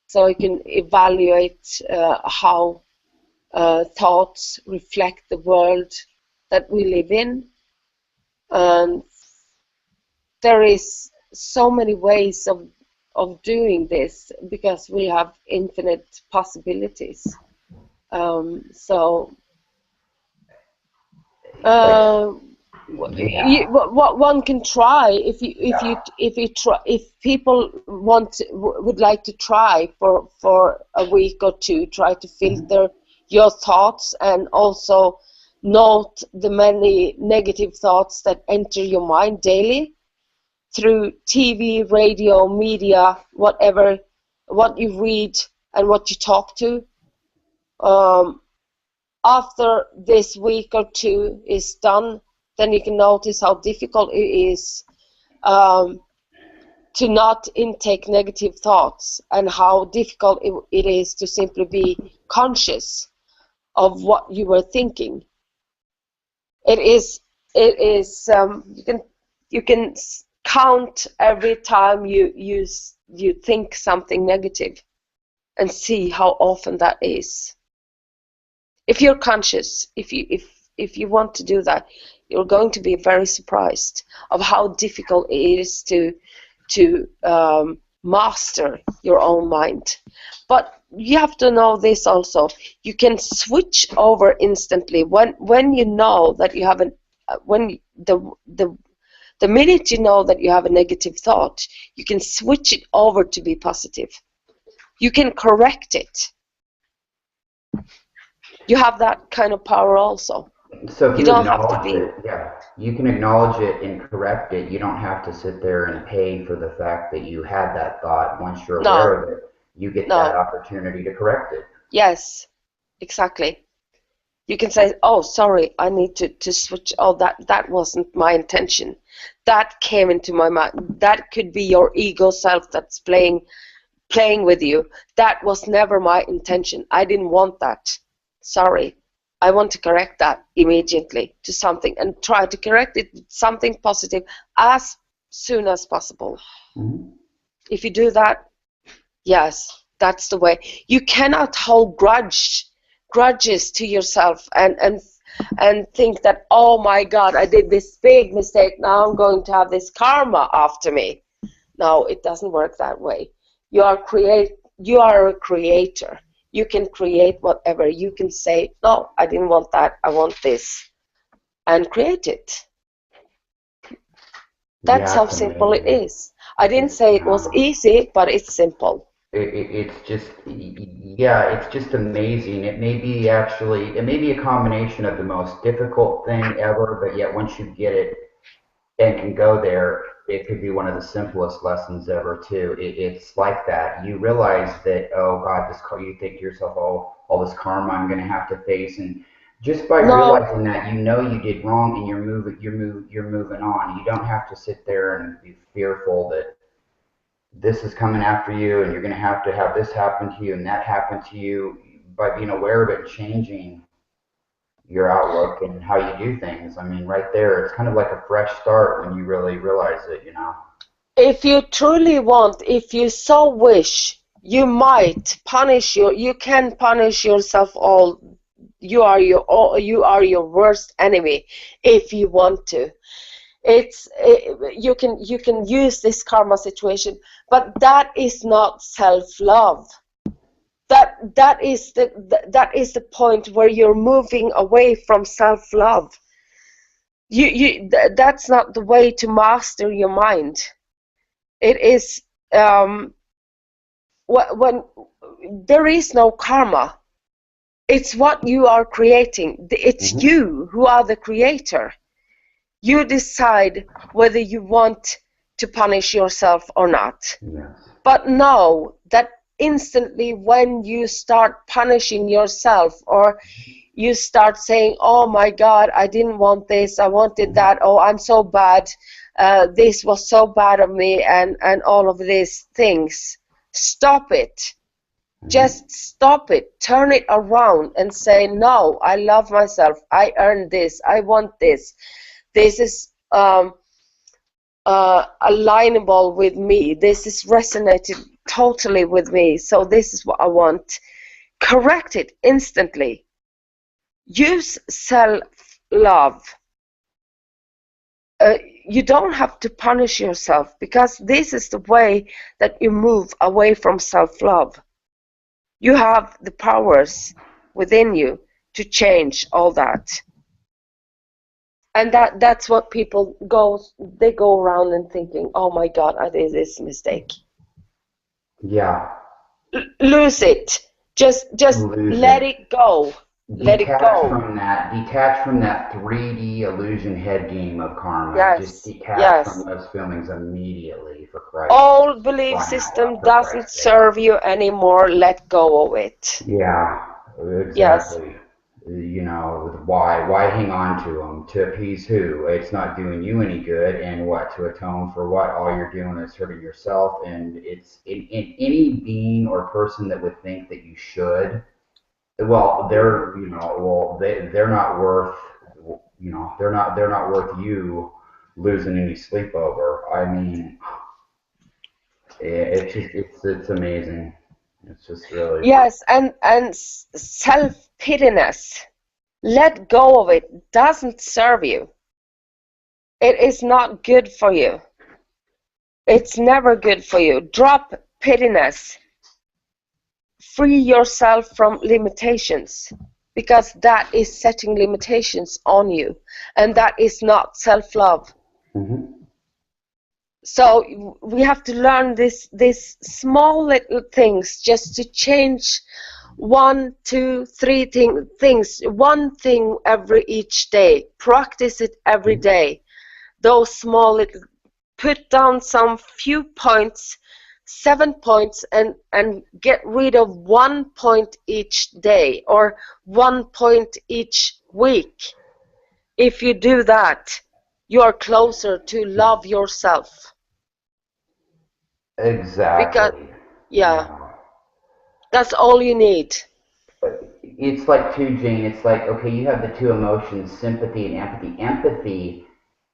so you can evaluate how thoughts reflect the world that we live in, and there is so many ways of doing this because we have infinite possibilities. What one can try if people would like to try for a week or two, try to filter your thoughts and also note the many negative thoughts that enter your mind daily through TV, radio, media, whatever, what you read and what you talk to. After this week or two is done, then you can notice how difficult it is to not intake negative thoughts, and how difficult it is to simply be conscious of what you were thinking. It is you can count every time you think something negative and see how often that is. If you're conscious, if you want to do that, you're going to be very surprised of how difficult it is to master your own mind. But you have to know this also. You can switch over instantly when you know that you have the minute you know that you have a negative thought, you can switch it over to be positive. You can correct it. You have that kind of power also. So if you don't have to be. Yeah, you can acknowledge it and correct it. You don't have to sit there and pay for the fact that you had that thought. Once you're aware of it, you get that opportunity to correct it. Yes, exactly. You can say, oh, sorry, I need to switch. Oh, that wasn't my intention. That came into my mind. That could be your ego self that's playing with you. That was never my intention. I didn't want that. Sorry. I want to correct that immediately to something, and try to correct it with something positive as soon as possible. Mm-hmm. If you do that, yes, that's the way. You cannot hold grudges to yourself and think that, oh my God, I did this big mistake, now I'm going to have this karma after me. No, it doesn't work that way. You are a creator. You can create whatever. You can say, no, I didn't want that, I want this, and create it. That's how simple it is. I didn't say it was easy, but it's simple. It's just, yeah, it's just amazing. It may be a combination of the most difficult thing ever, but yet once you get it and can go there, it could be one of the simplest lessons ever too. It's like that. You realize that, oh God, you think to yourself, oh, all this karma I'm going to have to face, and just by realizing that, you know you did wrong, and you're moving on. You don't have to sit there and be fearful that this is coming after you, and you're going to have this happen to you and that happen to you. By being aware of it and changing your outlook and how you do things, I mean, right there, it's kind of like a fresh start when you really realize it, you know. If you truly want, if you so wish, you might you can punish yourself all. You are your worst enemy if you want to. You can use this karma situation, but that is not self-love. That is the point where you're moving away from self-love. That's not the way to master your mind. It is when there is no karma. It's what you are creating. It's you who are the creator. You decide whether you want to punish yourself or not. Yes. But know that instantly when you start punishing yourself, or you start saying, oh my God, I didn't want this, I wanted that, oh, I'm so bad, this was so bad of me, and all of these things, stop it. Just stop it. Turn it around and say, no, I love myself, I earned this, I want this. This is alignable with me. This is resonated totally with me. So this is what I want. Correct it instantly. use self-love. You don't have to punish yourself, because this is the way that you move away from self-love. You have the powers within you to change all that. And that's what people they go around and thinking, oh my God, I did this mistake. Yeah. Lose it. Just let it go. Let it go. Detach from that 3D illusion head game of karma. Yes. Just detach from those feelings immediately, for Christ's sake. All belief system doesn't serve you anymore. Let go of it. Yeah, exactly. Yes. You know, why hang on to them? To appease who? It's not doing you any good. And what? To atone for what? All you're doing is hurting yourself. And it's in any being or person that would think that you should. Well, they're not worth, they're not worth you losing any sleep over. I mean, it's amazing. It's just really. Yes, and self-pityness. Let go of it. Doesn't serve you. It is not good for you. It's never good for you. Drop pityness. Free yourself from limitations, because that is setting limitations on you, and that is not self-love. Mm-hmm. So we have to learn this small little things, just to change 1, 2, 3 things, one thing each day. Practice it every day. Those small little, put down some few points, 7 points, and get rid of 1 point each day, or 1 point each week. If you do that, you are closer to love yourself. Exactly. Because, yeah, that's all you need. It's like too, Jane. It's like, okay, you have the two emotions, sympathy and empathy. Empathy,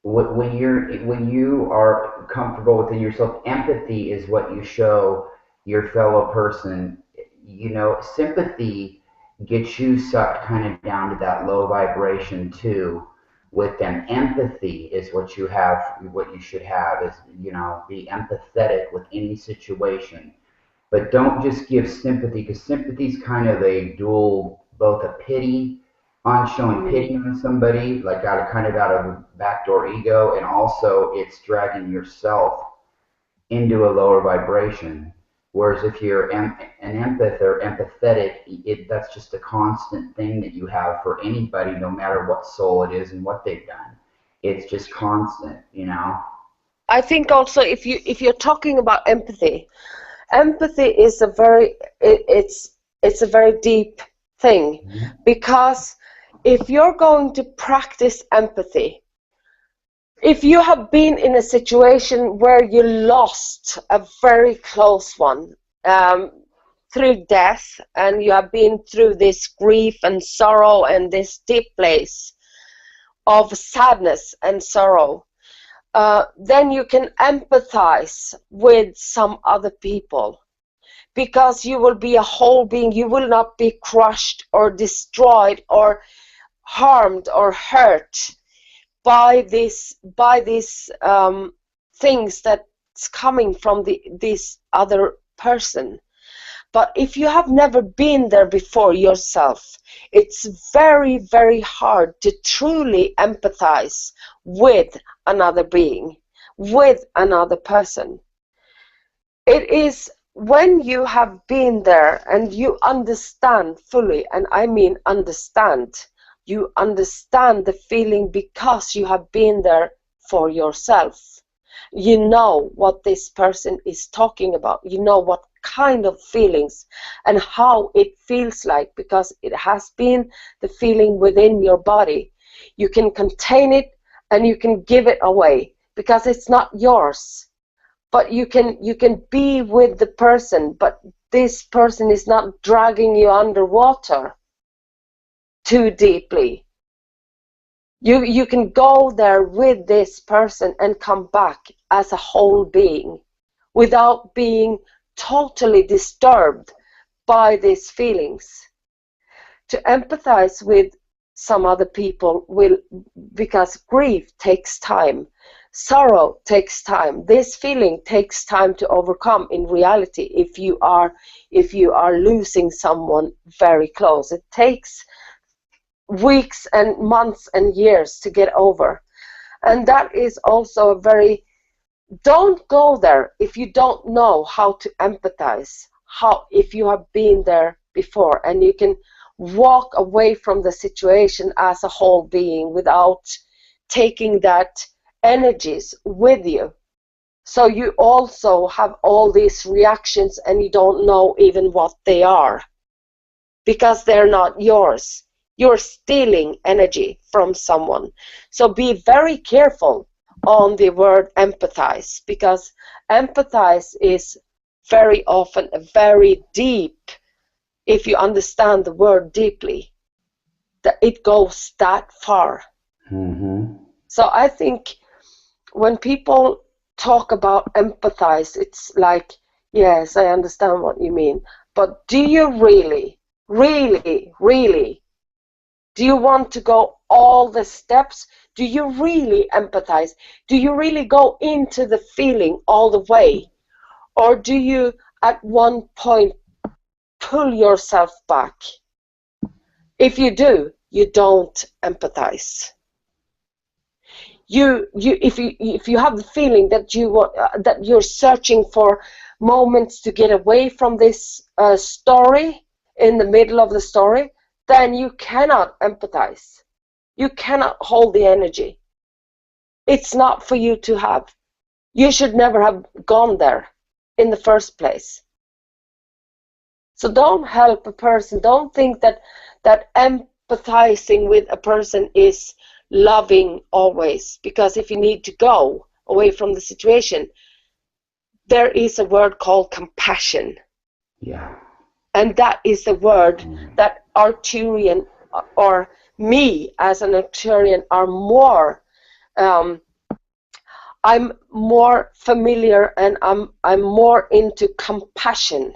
when you are comfortable within yourself, empathy is what you show your fellow person. You know, sympathy gets you sucked kind of down to that low vibration too. With them, empathy is what you should have is, be empathetic with any situation. But don't just give sympathy, because sympathy is kind of a dual, both a pity on showing pity on somebody, like out of backdoor ego, and also it's dragging yourself into a lower vibration. Whereas if you're an empath or empathetic, that's just a constant thing that you have for anybody, no matter what soul it is and what they've done. It's just constant, I think also if you're talking about empathy is it's a very deep thing. Mm-hmm. Because if you're going to practice empathy, if you have been in a situation where you lost a very close one through death, and you have been through this grief and sorrow and this deep place of sadness and sorrow, then you can empathize with some other people, because you will be a whole being. You will not be crushed or destroyed or harmed or hurt by these things that's coming from this other person. But if you have never been there before yourself, it's very, very hard to truly empathize with another being, with another person. It is when you have been there and you understand fully, and I mean understand, you understand the feeling because you have been there for yourself. You know what this person is talking about. You know what kind of feelings and how it feels like, because it has been the feeling within your body. You can contain it and you can give it away, because it's not yours. But you can be with the person, but this person is not dragging you underwater too deeply. You can go there with this person and come back as a whole being without being totally disturbed by these feelings. To empathize with some other people will, because grief takes time, sorrow takes time, this feeling takes time to overcome in reality. If you are losing someone very close, it takes weeks and months and years to get over. And that is also a very, don't go there if you don't know how to empathize, if you have been there before, and you can walk away from the situation as a whole being without taking that energies with you. So you also have all these reactions and you don't know even what they are, because they're not yours. You're stealing energy from someone. So be very careful on the word empathize, because empathize is very often very deep. If you understand the word deeply, that it goes that far. Mm-hmm. So I think when people talk about empathize, it's like, yes, I understand what you mean, but do you really, do you want to go all the steps? Do you really empathize? Do you really go into the feeling all the way? Or do you at one point pull yourself back? If you do, you don't empathize. If you have the feeling that you're searching for moments to get away from this story in the middle of the story, then you cannot empathize. You cannot hold the energy. It's not for you to have. You should never have gone there in the first place. So don't help a person. Don't think that empathizing with a person is loving always, because if you need to go away from the situation, there is a word called compassion. Yeah. And that is a word that Arcturian, or me as an Arcturian, are more, I'm more familiar, and I'm more into compassion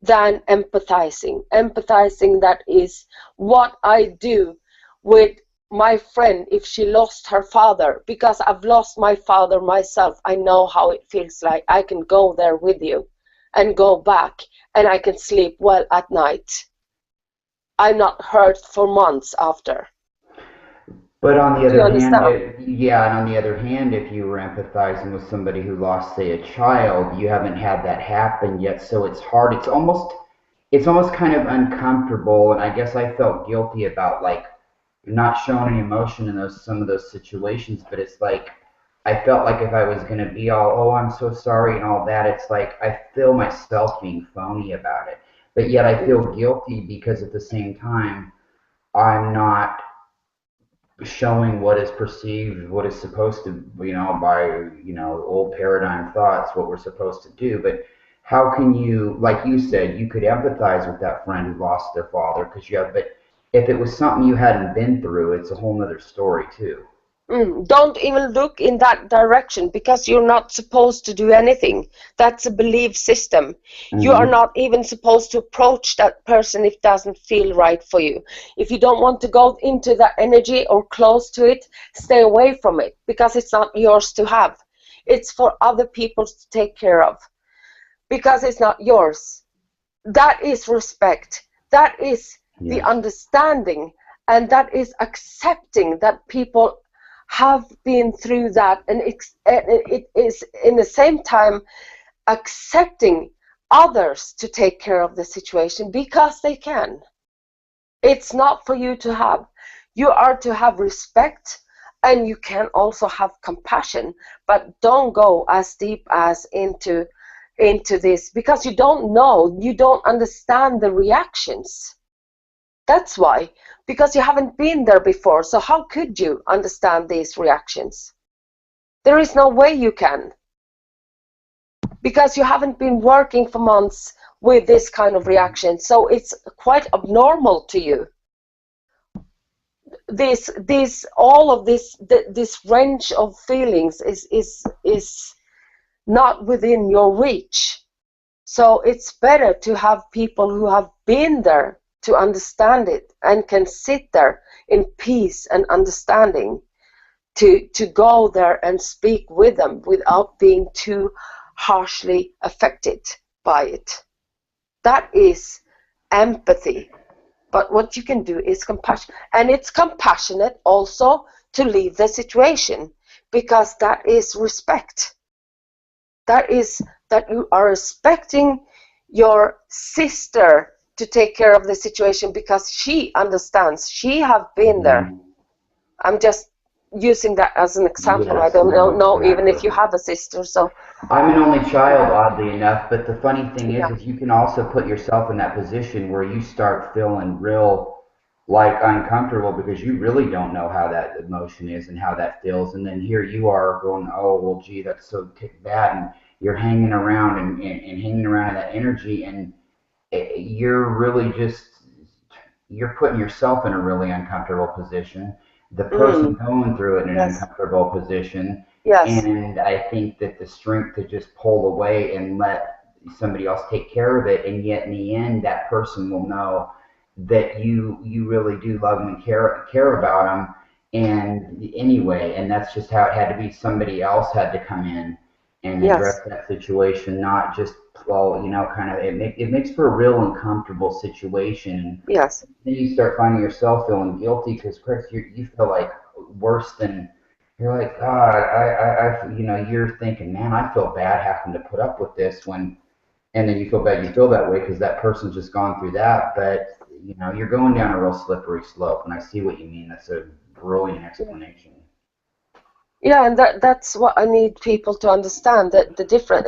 than empathizing. Empathizing, that is what I do with my friend if she lost her father, because I've lost my father myself. I know how it feels like. I can go there with you and go back, and I can sleep well at night. I'm not hurt for months after. But on the Do you other hand, understand? and on the other hand, if you were empathizing with somebody who lost, say, a child, you haven't had that happen yet, so it's hard. It's almost kind of uncomfortable, and I guess I felt guilty about like not showing any emotion in some of those situations. But it's like I felt like if I was gonna be all, oh, I'm so sorry and all that, it's like I feel myself being phony about it. But yet I feel guilty because at the same time I'm not showing what is perceived, what is supposed to, by, old paradigm thoughts, what we're supposed to do. But how can you, like you said, you could empathize with that friend who lost their father because you have, but if it was something you hadn't been through, it's a whole nother story too. Don't even look in that direction, because you're not supposed to do anything. That's a belief system. You are Mm-hmm. not even supposed to approach that person if it doesn't feel right for you. If you don't want to go into that energy or close to it, stay away from it, because it's not yours to have. It's for other people to take care of, because it's not yours. That is respect. That is the Yes. understanding, and that is accepting that people have been through that, and it is in the same time accepting others to take care of the situation because they can. It's not for you to have. You are to have respect, and you can also have compassion, but don't go as deep as into this, because you don't know, you don't understand the reactions. That's why, because you haven't been there before. So how could you understand these reactions? There is no way you can, because you haven't been working for months with this kind of reaction. So it's quite abnormal to you. All of this range of feelings is not within your reach. So it's better to have people who have been there to understand it and can sit there in peace and understanding to go there and speak with them without being too harshly affected by it. That is empathy. But what you can do is compassion. And it's compassionate also to leave the situation, because that is respect. That is that you are respecting your sister to take care of the situation because she understands. She have been there. I'm just using that as an example. Yes, I don't no, know even if exactly. you have a sister. So I'm an only child, oddly enough, but the funny thing yeah. is you can also put yourself in that position where you start feeling real like uncomfortable because you really don't know how that emotion is and how that feels. And then here you are going, oh, well, gee, that's so bad. And you're hanging around and hanging around in that energy. And you're really just, you're putting yourself in a really uncomfortable position. The person going through it in an Yes. uncomfortable position. Yes. And I think that the strength to just pull away and let somebody else take care of it, and yet in the end, that person will know that you really do love them and care about them. And anyway, and that's just how it had to be. Somebody else had to come in and address Yes. that situation, not just, well, kind of, it makes for a real uncomfortable situation. Yes. Then you start finding yourself feeling guilty because, Chris, you feel like worse than, you're like, God, you're thinking, man, I feel bad having to put up with this when, and then you feel bad you feel that way because that person's just gone through that. But, you're going down a real slippery slope, and I see what you mean. That's a brilliant explanation. Yeah, and that's what I need people to understand, that the difference.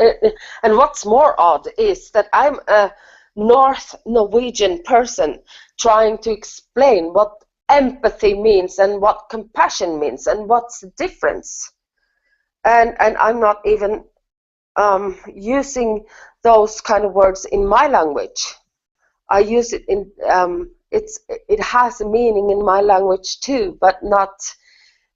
And what's more odd is that I'm a North Norwegian person trying to explain what empathy means and what compassion means and what's the difference. And I'm not even using those kind of words in my language. I use it in it has a meaning in my language too, but not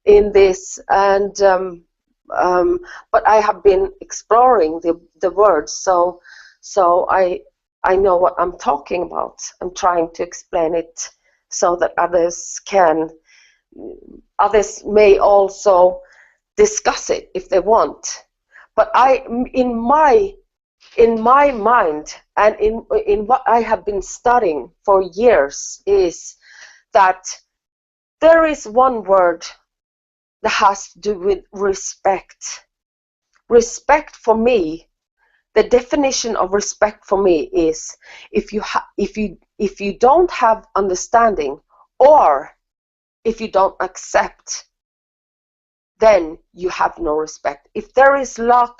in this. And but I have been exploring the words, so I know what I'm talking about. I'm trying to explain it so that others may also discuss it if they want. But in my mind and in what I have been studying for years is that there is one word that has to do with respect. Respect for me, the definition of respect for me is if you don't have understanding, or if you don't accept, then you have no respect. If there is lack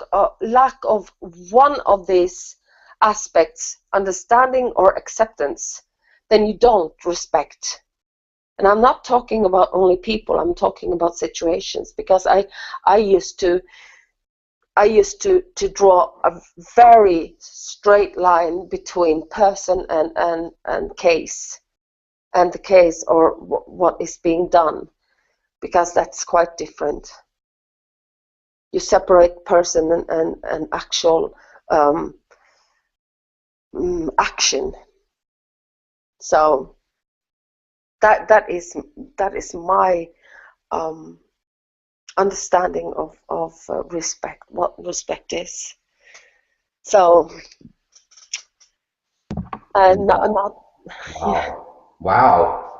of one of these aspects, understanding or acceptance, then you don't respect. And I'm not talking about only people, I'm talking about situations, because I used to draw a very straight line between person and case, and the case or what is being done, because that's quite different. You separate person and actual action. So that is my understanding of respect, what respect is. So not yeah. Wow.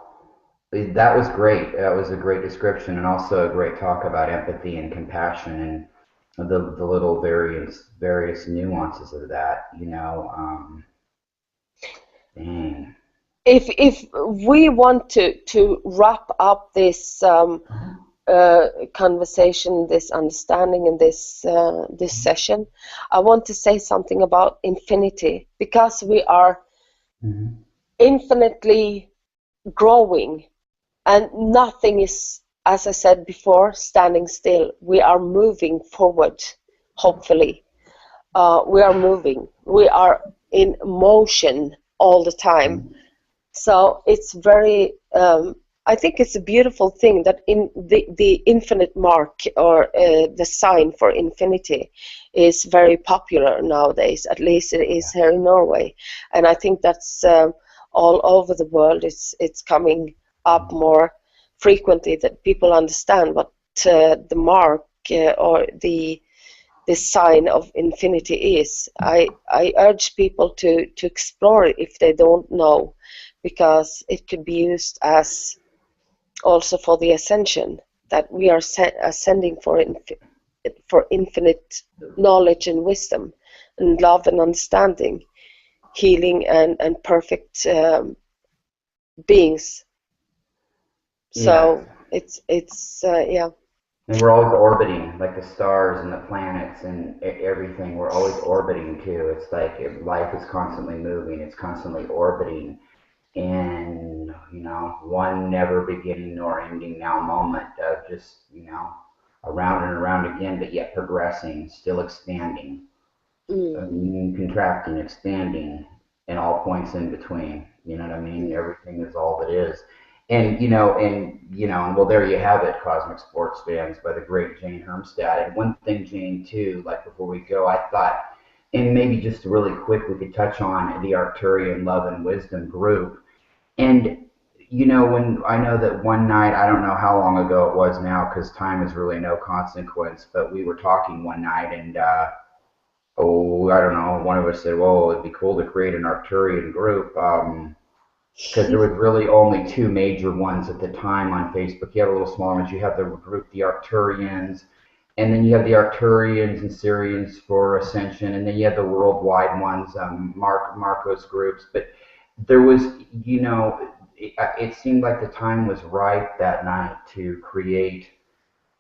That was great. That was a great description, and also a great talk about empathy and compassion and the little various nuances of that. Dang. If we want to wrap up this conversation, this understanding, and this session, I want to say something about infinity, because we are infinitely growing, and nothing is, as I said before, standing still. We are moving forward, hopefully. We are moving. We are in motion all the time. So it's very, I think it's a beautiful thing that in the infinite mark, or the sign for infinity, is very popular nowadays. At least it is here in Norway. And I think that's all over the world. It's coming up more frequently that people understand what the mark or the sign of infinity is. I urge people to explore it if they don't know, because it could be used as also for the ascension, that we are ascending for infinite knowledge and wisdom and love and understanding, healing and perfect beings. So it's yeah. And we're always orbiting, like the stars and the planets and everything. We're always orbiting too. It's like life is constantly moving. It's constantly orbiting in, one never beginning nor ending now moment of just, around and around again, but yet progressing, still expanding, contracting, expanding, and all points in between. You know what I mean? Everything is all that is. And well, there you have it, Cosmic Sports Fans, by the great Jane Hermstad. And one thing, Jane, too, like before we go, I thought, and maybe just really quick, we could touch on the Arcturian Love and Wisdom group. And, when I know that one night, I don't know how long ago it was now, because time is really no consequence, but we were talking one night, and, I don't know, one of us said, well, it'd be cool to create an Arcturian group. Because there was really only two major ones at the time on Facebook. You have a little smaller ones. You have the group, the Arcturians, and then you have the Arcturians and Syrians for Ascension, and then you have the worldwide ones, Marcos groups. But there was, it seemed like the time was right that night to create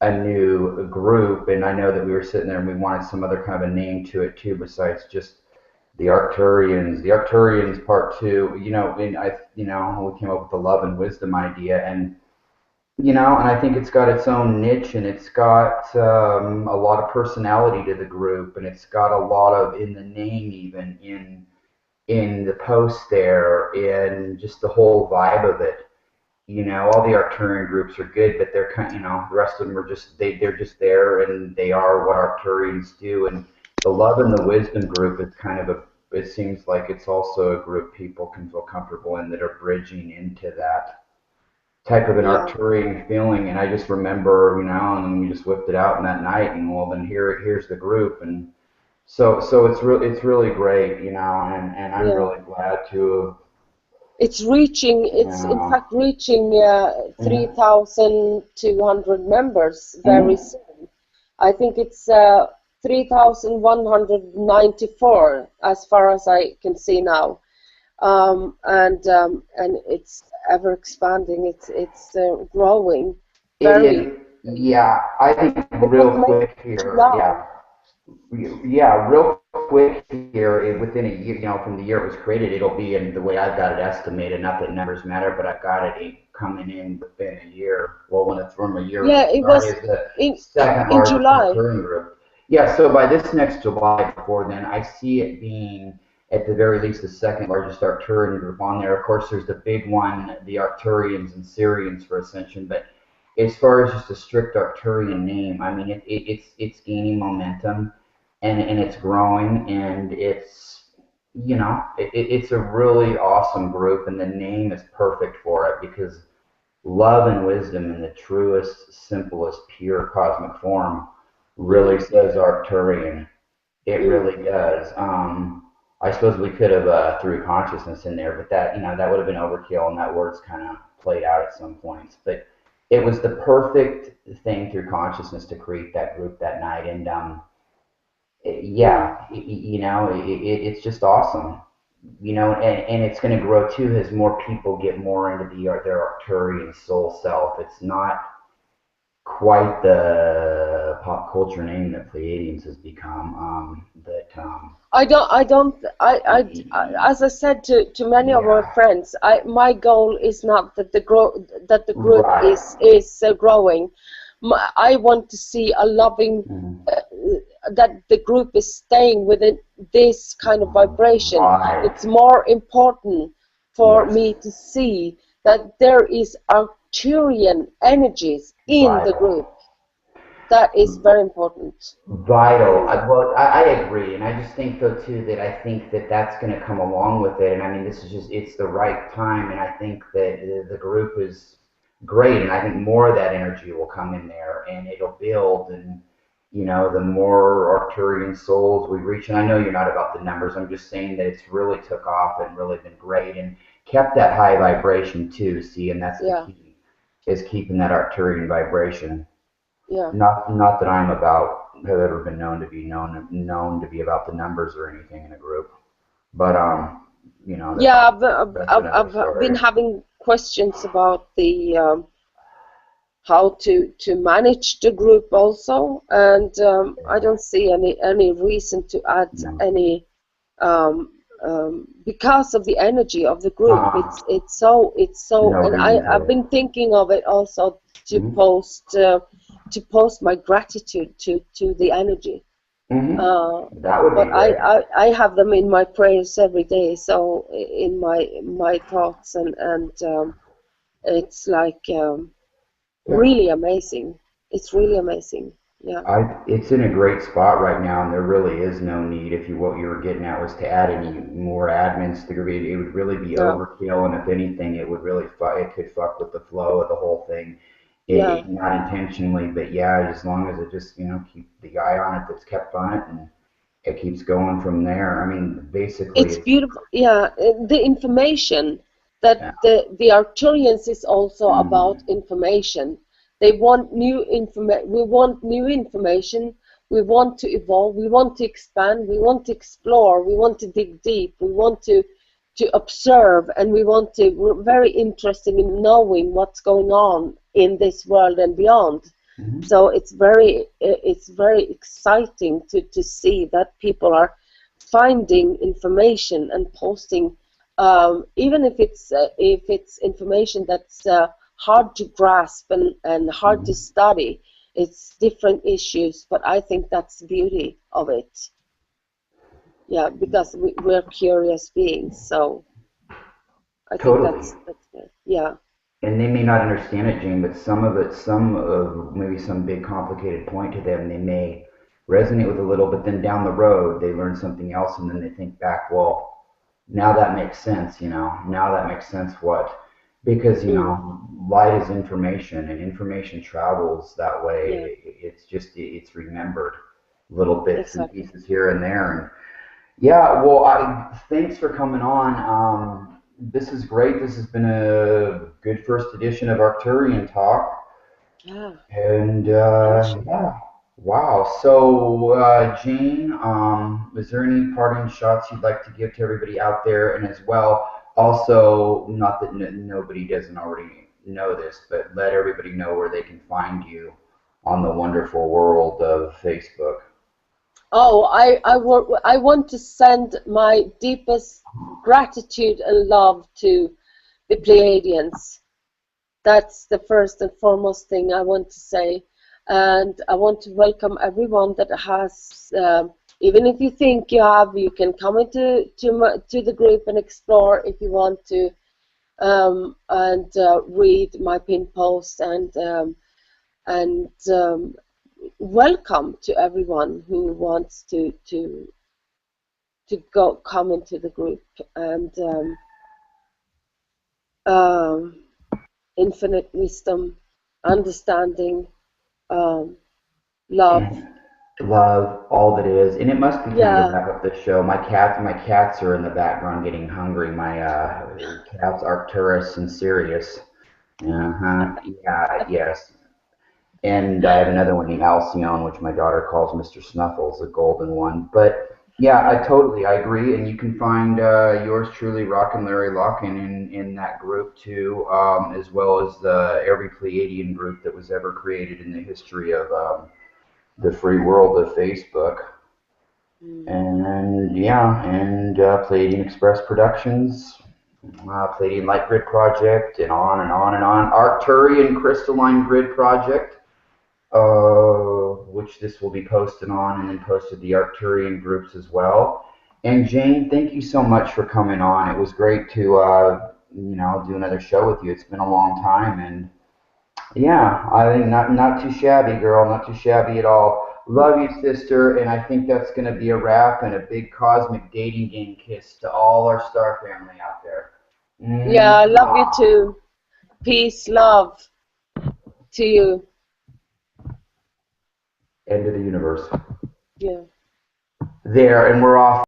a new group. And I know that we were sitting there and we wanted some other kind of a name to it too, besides just the Arcturians part two, and we came up with the love and wisdom idea, and and I think it's got its own niche, and it's got a lot of personality to the group, and it's got a lot of in the name, even in the post there, and just the whole vibe of it. All the Arcturian groups are good, but they're kind, the rest of them are just they're just there, and they are what Arcturians do, and the love and the wisdom group is kind of it seems like it's also a group people can feel comfortable in, that are bridging into that type of an Arcturian feeling. And I just remember, and then we just whipped it out in that night, and well, then here's the group. And so it's really great, and I'm really glad to. It's in fact reaching 3,200 members very soon. I think it's 3,194 as far as I can see now, and it's ever expanding. It's growing. Very. I think real quick here. Real quick here, within a year, from the year it was created, it'll be in the way I've got it estimated. Not that numbers matter, but I've got it coming in within a year. Well, when it's from a year, it was the second largest July. Group. Yeah, so by this next July, before then, I see it being at the very least the second largest Arcturian group on there. Of course, there's the big one, the Arcturians and Syrians for Ascension, but as far as just a strict Arcturian name, I mean, it's gaining momentum. And it's growing, and it's it's a really awesome group, and the name is perfect for it, because love and wisdom in the truest, simplest, pure cosmic form really says Arcturian. It really does. I suppose we could have threw consciousness in there, but that that would have been overkill, and that word's kind of played out at some points. But it was the perfect thing through consciousness to create that group that night, and it's just awesome, and it's going to grow too as more people get more into their Arcturian soul self. It's not quite the pop culture name that Pleiadians has become. As I said to many of our friends, my goal is not that the group is growing. I want to see a loving, that the group is staying within this kind of vibration. It's more important for me to see that there is Arcturian energies in the group. That is very important. Vital. I agree, and I just think though too that I think that that's going to come along with it, and I mean this is just it's the right time, and I think that the group is great, and I think more of that energy will come in there, and it'll build, and you know the more Arcturian souls we reach, and I know you're not about the numbers. I'm just saying that it's really took off and really been great, and kept that high vibration too. See, and that's the Yeah, key is keeping that Arcturian vibration. yeah. Not that I'm about have ever been known to be about the numbers or anything in a group, but you know Yeah, that's another I've been story. having questions about the how to manage the group also, and I don't see any reason to add No, any because of the energy of the group. uh-uh. It's so, No and reason I've to. been thinking of it also Mm-hmm. to post my gratitude to the energy. Mm-hmm. Uh, That would but be great. I have them in my prayers every day, so in my thoughts, and it's like Yeah. really amazing. It's really amazing. Yeah, It's in a great spot right now, and there really is no need. If you what you were getting at was to add any more admins to the group, it would really be no, overkill, and if anything, it would really it could fuck with the flow of the whole thing. yeah. Not intentionally, but yeah, as long as it just keep the eye on it that's kept on it, and it keeps going from there. I mean, basically, It's beautiful. Yeah, the information that yeah, the Arcturians is also mm, about information. They want new information. We want new information. We want to evolve. We want to expand. We want to explore. We want to dig deep. We want to observe, and we want to. We're very interested in knowing what's going on in this world and beyond. mm, So it's very exciting to see that people are finding information and posting, even if it's information that's hard to grasp and hard to mm. study. It's different issues, but I think that's the beauty of it. Yeah, because we're curious beings, so I think Totally. that's good. Yeah, And they may not understand it, Gene, but some of it, some of maybe some big complicated point to them, they may resonate with a little, but then down the road they learn something else, and then they think back, well, now that makes sense, now that makes sense what, because mm, light is information, and information travels that yeah, way. It's just it's remembered little bits and exactly. pieces here and there. Yeah, well, thanks for coming on. This is great. This has been a good first edition of Arcturian Talk. Yeah, And pleasure. yeah, wow. So, Jane, is there any parting shots you'd like to give to everybody out there? And as well, also, not that nobody doesn't already know this, but let everybody know where they can find you on the wonderful world of Facebook. Oh, I want to send my deepest gratitude and love to the Pleiadians. That's the first and foremost thing I want to say. And I want to welcome everyone that has, even if you think you have, you can come into to the group and explore if you want to, and read my pin post and welcome to everyone who wants to go come into the group and um, infinite wisdom, understanding, um, love. And love all that is, and it must be time to Yeah, wrap up the show. My cats are in the background getting hungry. My cats, Arcturus and Sirius. Uh-huh. Yeah, yes. And I have another one named Alcyone, which my daughter calls Mr. Snuffles, a golden one. But yeah, I agree. And you can find yours truly, Rocken Larry Locken, in that group too, as well as every Pleiadian group that was ever created in the history of the free world of Facebook. mm, And yeah, and Palladium Express Productions, Palladium Light Grid Project, and on and on and on. Arcturian Crystalline Grid Project, which this will be posted on, and then posted the Arcturian groups as well. And Jane, thank you so much for coming on. It was great to do another show with you. It's been a long time, and Yeah, I think not too shabby, girl, not too shabby at all. Love you, sister, and I think that's going to be a wrap and a big cosmic dating game kiss to all our star family out there. Yeah, I love you Mwah. too. Peace, love to you. End of the universe. Yeah. There, and we're off.